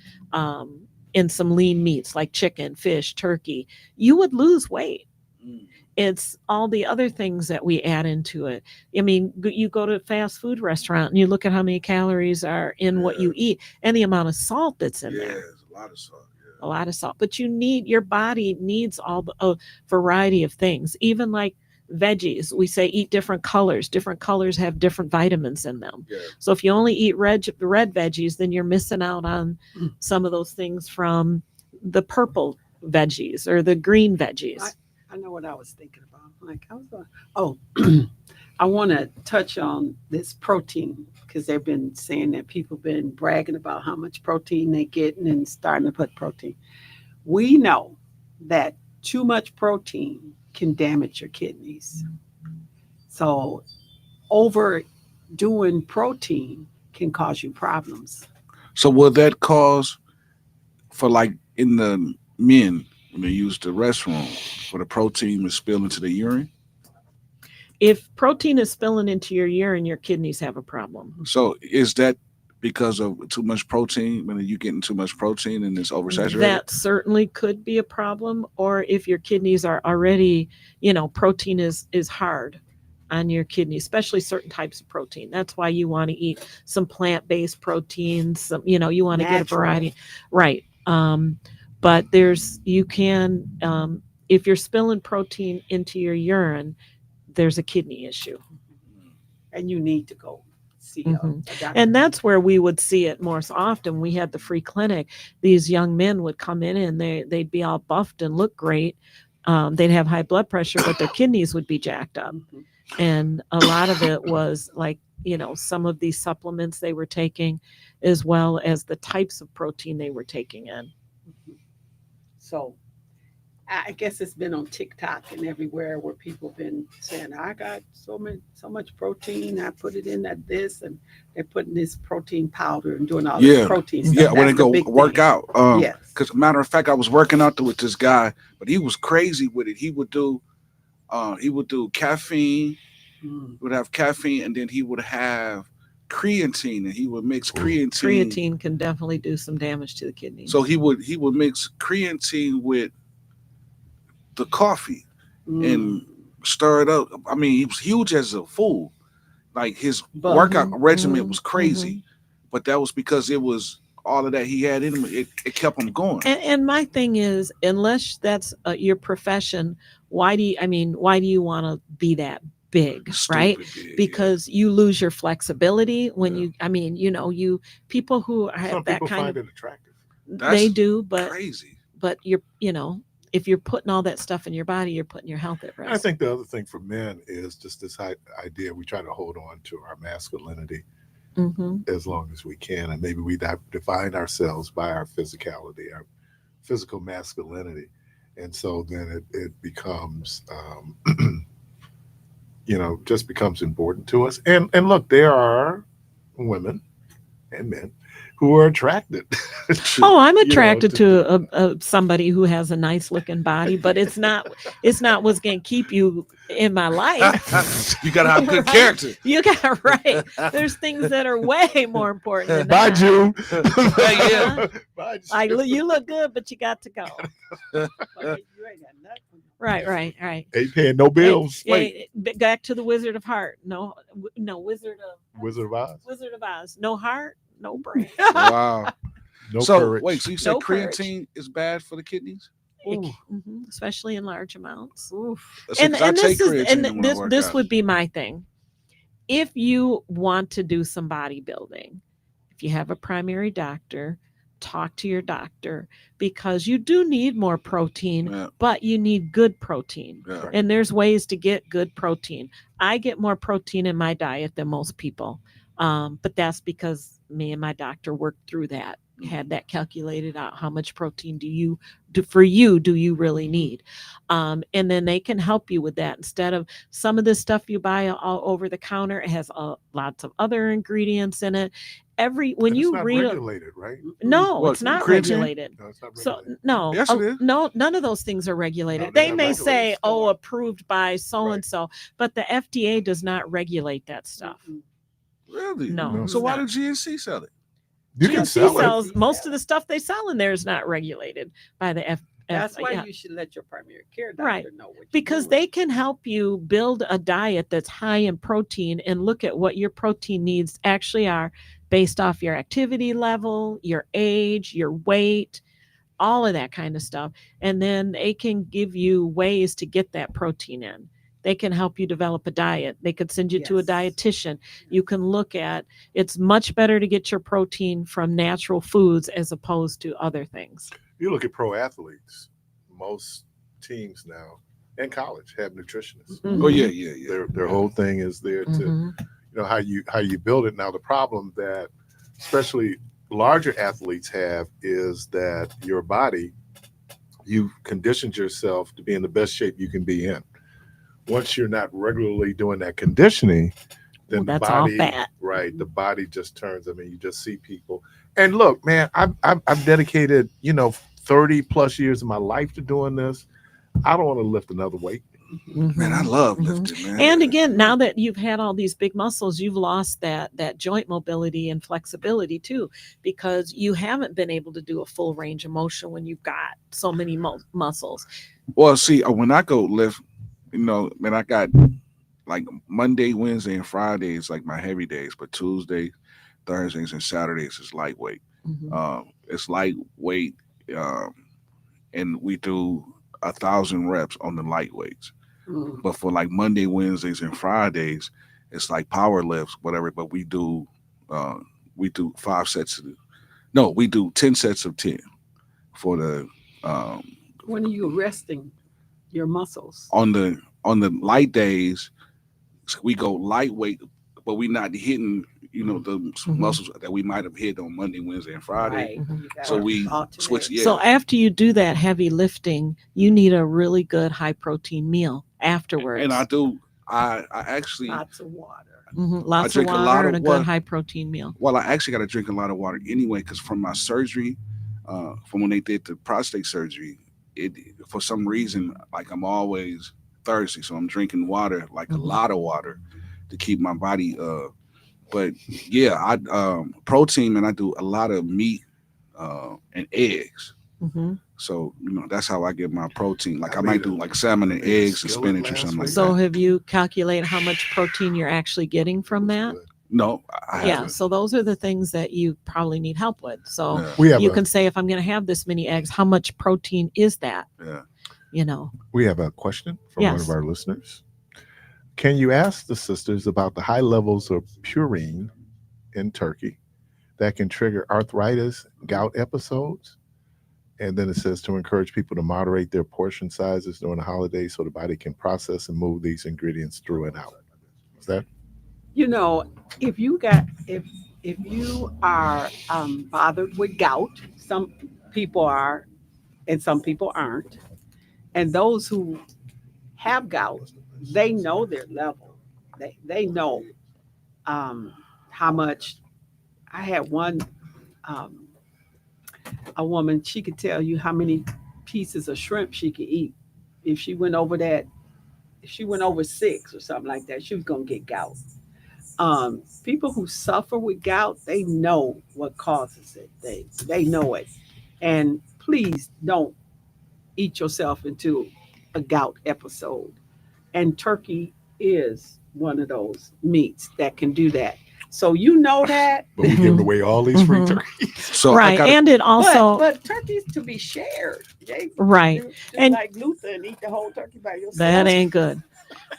some lean meats like chicken, fish, turkey. You would lose weight. Mm. It's all the other things that we add into it. I mean, you go to a fast food restaurant and you look at how many calories are in what you eat and the amount of salt that's in Yeah, there. there's a lot of salt. A lot of salt. But your body needs a variety of things. Even like veggies, we say eat different colors. Different colors have different vitamins in them. Yeah. So if you only eat red veggies, then you're missing out on some of those things from the purple veggies or the green veggies. I know what I was thinking about. Like I was I want to touch on this protein because they've been saying that people been bragging about how much protein they get and then starting to put protein. We know that too much protein can damage your kidneys. So overdoing protein can cause you problems. So will that cause for like in the men when they use the restroom for the protein to spill into the urine? If protein is spilling into your urine, your kidneys have a problem. So is that because of too much protein? When you getting too much protein and it's oversaturated? That certainly could be a problem. Or if your kidneys are already, protein is hard on your kidney, especially certain types of protein. That's why you want to eat some plant-based proteins. Some, you want to get a Natural. variety, right? But if you're spilling protein into your urine, there's a kidney issue. And you need to go see Mhm. a doctor. And that's where we would see it more so often. We had the free clinic. These young men would come in and they'd be all buffed and look great. They'd have high blood pressure, but their kidneys would be jacked up. Mhm. And a lot of it was like, some of these supplements they were taking, as well as the types of protein they were taking in. So I guess it's been on TikTok and everywhere where people been saying, I got so much protein, I put it in that this, and they're putting this protein powder and doing all Yeah. this protein stuff. Yeah, when they That's the go big work thing. out. Yes. Because matter of fact, I was working out with this guy, but he was crazy with it. He would do caffeine. Mm. Would have caffeine, and then he would have creatine, and he would mix creatine. Creatine can definitely do some damage to the kidneys. So he would mix creatine with the coffee and Mm. stir it up. I mean, he was huge as a fool. Like his But- workout Mhm, regimen mhm, was crazy, but that was because it was all of that he had in him. It kept him going. And my thing is, unless that's your profession, why do you want to be that big, right? Stupid big, yeah. Because you lose your flexibility when you people who have Some that people kind find of it attractive. they That's do, but crazy. you're if you're putting all that stuff in your body, you're putting your health at risk. I think the other thing for men is just this idea we try to hold on to our masculinity Hmm. as long as we can, and maybe we define ourselves by our physicality, our physical masculinity, and so then it becomes just becomes important to us. And look, there are women and men who are attracted. Oh, I'm know, attracted to- to somebody who has a nice looking body, but it's not what's going to keep you in my life. You gotta have good Right? character. You got right. There's things that are way more important than Bye, that. June. yeah. Bye, Like, June. you look good, but you got to go. You ain't got nothing. Right. Ain't paying no bills. Hey, back to the Wizard of Heart. No, Wizard Wizard of Oz. of Oz. No heart, no brain. Wow. No so courage. wait, so you said No courage. creatine is bad for the kidneys? Especially in large amounts. That's it, 'cause I take creatine when I work this out. would be my thing. If you want to do some bodybuilding, if you have a primary doctor, talk to your doctor, because you do need more protein, Yeah. but you need good protein. Yeah. And there's ways to get good protein. I get more protein in my diet than most people. But that's because me and my doctor worked through that, had that calculated out. How much protein do you really need? And then they can help you with that. Instead of some of this stuff you buy all over the counter, it has lots of other ingredients in it. When And you it's not read regulated, right? no, What, it's not creatine? regulated. No, it's not So regulated. no, Yes, it is. no, none of those things are regulated. No, they're They not may regulated. say, "Oh, Store. approved by so and so," but the FDA does not regulate that stuff. Really? No, So it's why not. did GNC sell it? You can GNC sell it. sells most of the stuff they sell in there is not regulated by the That's why yeah. you should let your primary care doctor Right. know what you're Because doing. they can help you build a diet that's high in protein and look at what your protein needs actually are based off your activity level, your age, your weight, all of that kind of stuff. And then they can give you ways to get that protein in. They can help you develop a diet. They could send you to a Yes. dietitian. You can look at it's much better to get your protein from natural foods as opposed to other things. You look at pro athletes. Most teams now and college have nutritionists. Oh yeah. Their whole thing is there to Mhm. how you build it. Now the problem that especially larger athletes have is that your body, you've conditioned yourself to be in the best shape you can be in. Once you're not regularly doing that conditioning, then Well, the that's all body, fat. right? The body just turns. I mean, you just see people. And look, man, I've dedicated 30 plus years of my life to doing this. I don't want to lift another weight. Man, I Mhm. love Mhm. lifting, man. And again, now that you've had all these big muscles, you've lost that joint mobility and flexibility too, because you haven't been able to do a full range of motion when you've got so many muscles. Well, see, when I go lift, man, I got like Monday, Wednesday, and Fridays like my heavy days, but Tuesday, Thursdays, and Saturdays is lightweight. Mhm. It's lightweight, and we do 1,000 reps on the lightweights. Mm. But for like Monday, Wednesdays, and Fridays, it's like power lifts, whatever. But we do 5 sets. No, we do 10 sets of 10 for the When are you resting your muscles? on the light days. We go lightweight, but we not hitting the muscles that we might have hit on Monday, Wednesday, and Friday. Right. You gotta So we alternate. switch. Yeah. So after you do that heavy lifting, you need a really good high protein meal afterwards. And I do. I actually. Lots of water. Lots of drink a water lot of and a water. good high protein meal. Well, I actually got to drink a lot of water anyway, because from my surgery, from when they did the prostate surgery, it for some reason like I'm always thirsty, so I'm drinking water, like a lot of water, to keep my body. But yeah, I protein, and I do a lot of meat and eggs. So that's how I get my protein. Like I might do like salmon and eggs and spinach or something like So that. have you calculated how much protein you're actually getting from that? No, I Yeah, haven't. so those are the things that you probably need help with. So Yeah. We have you a, can say, if I'm going to have this many eggs, how much protein is that? Yeah. we have a question from one Yes. of our listeners. Can you ask the sisters about the high levels of purine in turkey that can trigger arthritis, gout episodes? And then it says to encourage people to moderate their portion sizes during the holidays so the body can process and move these ingredients through and out. Is that? If you are bothered with gout, some people are, and some people aren't. And those who have gout, they know their level. They know how much. I had one a woman, she could tell you how many pieces of shrimp she could eat. If she went over 6 or something like that, she was gonna get gout. People who suffer with gout, they know what causes it. They know it. And please don't eat yourself into a gout episode. And turkey is one of those meats that can do that. So you know that. But we're giving away all these free Mhm. turkeys. So I Right. gotta, And it also, but turkeys to be shared. right. Do And- like Luther and eat the whole turkey by yourself. That ain't good.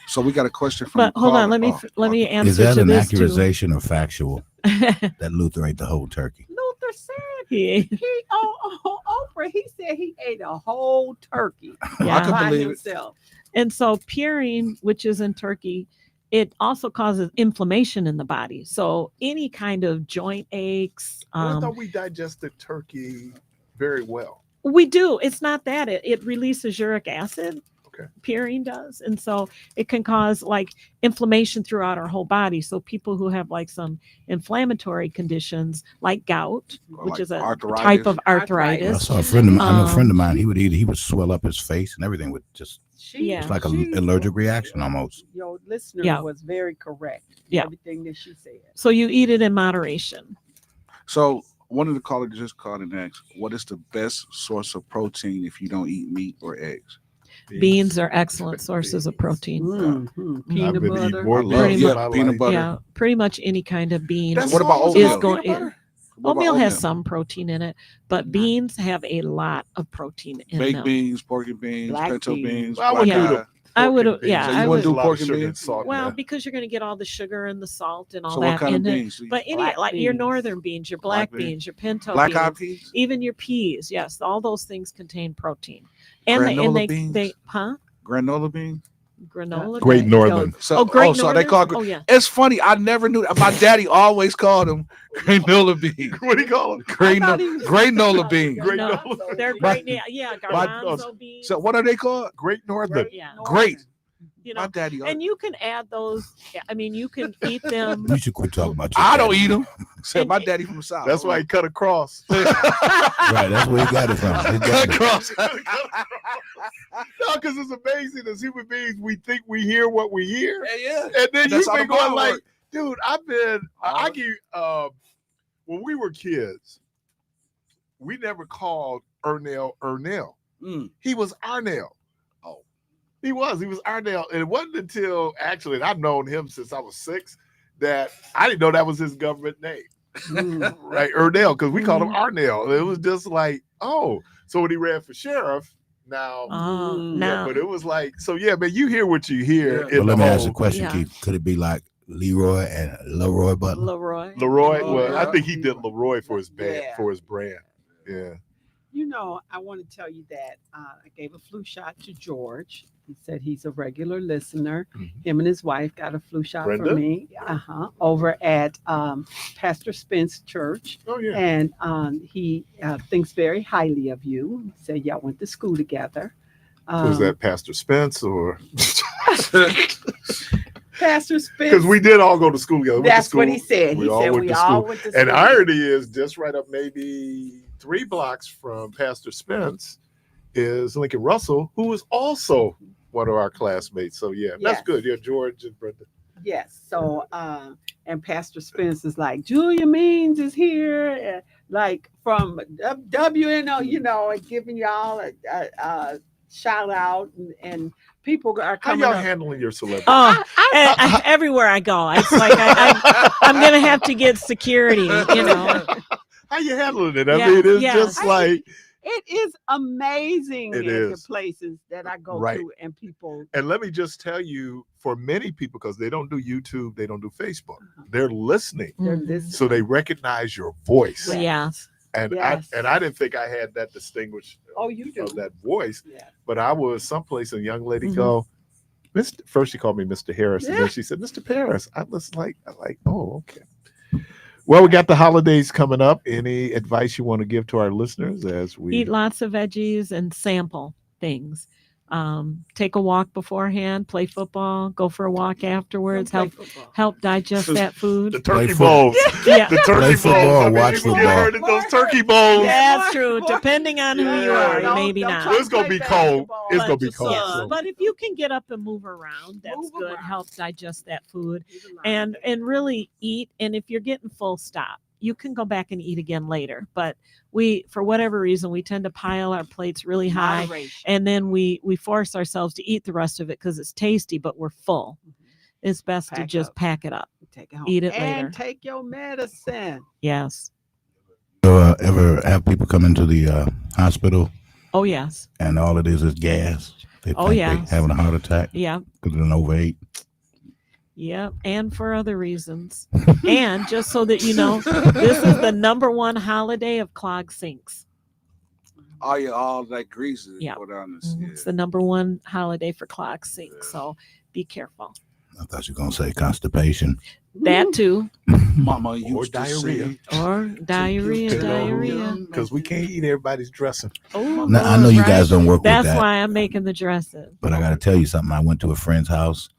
so we got a question from. But hold on, let me caller. let me answer Is that to an this too. accusation or factual that Luther ate the whole turkey? Luther said Yeah. he on Oprah. He said he ate a whole turkey Yeah. I could by believe it. himself. And so purine, which is in turkey, it also causes inflammation in the body. So any kind of joint aches, I thought we digested turkey very well. we do. It's not that it releases uric acid. Okay. Purine does. And so it can cause like inflammation throughout our whole body. So people who have like some inflammatory conditions like gout, Or which like is a arthritis. type of I arthritis. saw a friend of mine. I know a friend of Um, mine. He would swell up his face and everything would just. Yeah. It's like an allergic reaction almost. Your listener Yeah. was very correct. Yeah. Everything that she said. So you eat it in moderation. So one of the callers just called and asked, what is the best source of protein if you don't eat meat or eggs? Beans are excellent sources of protein. Mhm. I've Peanut been eating butter. more I love beans yeah, in my peanut life. butter. Yeah, pretty much any kind of bean. That's What about almost oatmeal? all going peanut in. butter? What about Oatmeal has oatmeal? some protein in it, but beans have a lot of protein in Baked them. beans, pork and beans, Black pinto beans. beans, Well, I would black do do eye. the I pork would, and beans. yeah, So you I wanna would. do There's a lot pork of and sugar beans? salt in Well, there. because you're going to get all the sugar and the salt and all So that what kind of in it. beans? do you But eat? any Black like your beans. northern beans, your black Black beans. beans, your pinto Black beans, eyed peas? even your peas, yes, all those things contain protein. And Granola they beans? Granola beans? granola Great beans. Northern. So, Oh, great so they Northern? call Oh yeah. It's funny. I never knew. My daddy always called them granola beans. What do you call them? Granola beans. Great No, Northern. they're My- great. Yeah, my- garbanzo beans. So what are they called? Great Northern. Yeah, Great. you My know, daddy. and you can add those. I mean, you can eat them. You should quit talking about your I don't daddy. eat them. Said And- my daddy from the south. That's why he cut across. Right, that's where he got it from. He got Cut it. across. No, because it's amazing as human beings, we think we hear what we hear. Yeah. And then That's you've how been the going Bible like, works. dude, I give when we were kids, we never called Ernell. Mm. He was Arnell. Oh. He was Arnell. And it wasn't until actually, and I've known him since I was 6, that I didn't know that was his government name. Right, Ernell, because we called him Arnell. It was just like, oh, so when he ran for sheriff, now, Oh, Mm. yeah, now but it was like, so yeah, man, you hear what you hear. Yeah. in Well, let the me ask you a whole- question, Yeah. Keith. Could it be like Leroy and Leroy Butler. Leroy. Leroy. Oh, Well, I yeah. think he did Leroy for his band, Yeah. for his brand. Yeah. You know, I want to tell you that I gave a flu shot to George. He said he's a regular listener. Mhm. Him and his wife got a flu shot Brenda? for me. Over at Pastor Spence Church. Oh yeah. And he thinks very highly of you. He said y'all went to school together. Was that Pastor Spence or? Pastor Spence? Because we did all go to school together. We went to That's what school. he said. We He all said went we to all school. went to school. And irony is, just right up maybe 3 blocks from Pastor Spence is Lincoln Russell, who is also one of our classmates. So yeah, that's Yes. good. Yeah, George and Brenda. Yes. So, and Pastor Spence is like, Julia Means is here, like from WNO, you know, and giving y'all a shout out, and people are How coming y'all up. handling your celebrity? Oh, everywhere I go, it's like I'm gonna have to get security. You know. How you handling it? I Yeah, mean, it's yeah. just like, It is amazing It at is. the places that I go Right. to, and people. and let me just tell you, for many people, because they don't do YouTube, they don't do Facebook, they're listening. They're Mhm. listening. So they recognize your voice. Yes. And Yes. I didn't think I had that distinguished Oh, you do. of that voice, Yeah. but I was someplace and a young lady Mhm. go, first she called me Mr. Harris, and Yeah. then she said, Mr. Parris. I was like, oh, okay. Well, we got the holidays coming up. Any advice you want to give to our listeners as we Eat lots of veggies and sample things. Take a walk beforehand, play football, go for a walk afterwards, Don't help play football. help digest that the food. turkey football. bowls? Yeah. The turkey Play bowls. football, I mean, watch people get football. hurt at those turkey bowls. That's true. More- Depending on who you Yeah. are, Don't- maybe don't not. try to It's gonna play be cold. basketball It's at gonna be your cold. Yes, son. but if you can get up and move around, that's Move good. around. Help digest that food There's a lot and of and really eat. And if you're getting full, stop. You can go back and eat again later. But for whatever reason, we tend to pile our plates really high, moderation. and then we force ourselves to eat the rest of it because it's tasty, but we're full. It's best to Pack just up. pack it up. Take it home. Eat it and later. take your medicine. Yes. So, ever have people come into the hospital Oh yes. and all it is gas? They Oh, think yes. they having a heart attack Yeah. because they're overweight. Yeah. And for other reasons. And just so that you know, this is the number one holiday of clogged sinks. Oh yeah, all that grease is Yeah. put on this. It's the number one holiday for clogged sinks. So be careful. I thought you were gonna say constipation. That too. Mama Or used to diarrhea. say, Or diarrhea. Because we can't eat everybody's dressing. Oh, Now, I know you right. guys don't work That's with that, why I'm making the dresses. but I got to tell you something. I went to a friend's house.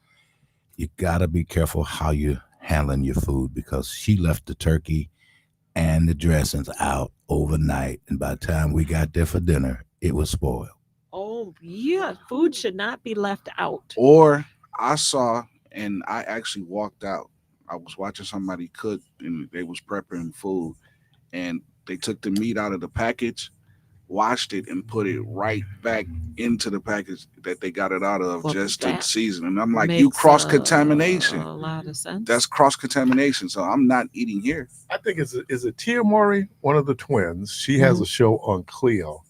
You got to be careful how you're handling your food because she left the turkey and the dressings out overnight, and by the time we got there for dinner, it was spoiled. Oh yeah, food should not be left out. or I saw and I actually walked out. I was watching somebody cook and they was preparing food and they took the meat out of the package, washed it and put it right back into the package that they got it out of Well, just to that season. And I'm like, you Makes cross contamination. a lot of sense. That's cross contamination. So I'm not eating here. I think is it Tia Maury, one of the twins. She has a show on Clio,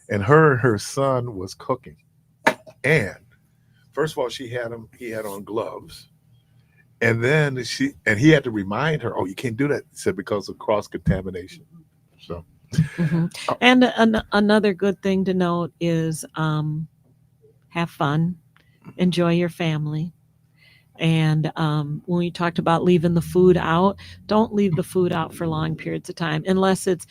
and her son was cooking. And first of all, he had on gloves. And then he had to remind her, oh, you can't do that. He said because of cross contamination. So Mhm. And another good thing to note is have fun, enjoy your family. And when we talked about leaving the food out, don't leave the food out for long periods of time unless it's,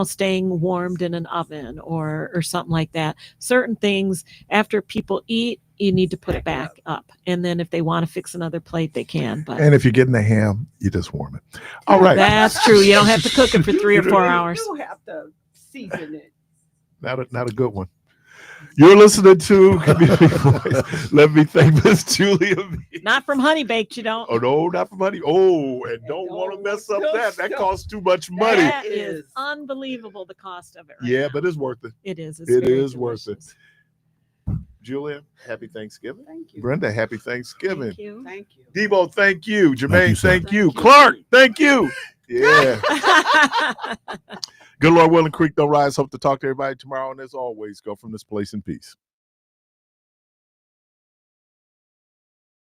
staying warmed in an oven or something like that. Certain things after people eat, you need to put it back up. And then if they want to fix another plate, they can. But and if you're getting the ham, you just warm it. All right. that's true. You don't have to cook it for 3 or 4 hours. You have to season it. Not a good one. You're listening to Community Voice. Let me thank Miss Julia. Not from Honey Baked, you don't. Oh no, not for money. Oh, and don't want to mess up that. That costs too much money. That is is unbelievable, the cost of it. Right Yeah, now. but it's worth it. It is. It's it very is worth it. delicious. Julia, happy Thanksgiving. Thank you. Brenda, happy Thanksgiving. Thank you. Thank you. Debo, thank you. Jermaine, you, sir. thank you. Thank you. Clark, thank you. Yeah. Good Lord willing, creek don't rise. Hope to talk to everybody tomorrow. And as always, go from this place in peace.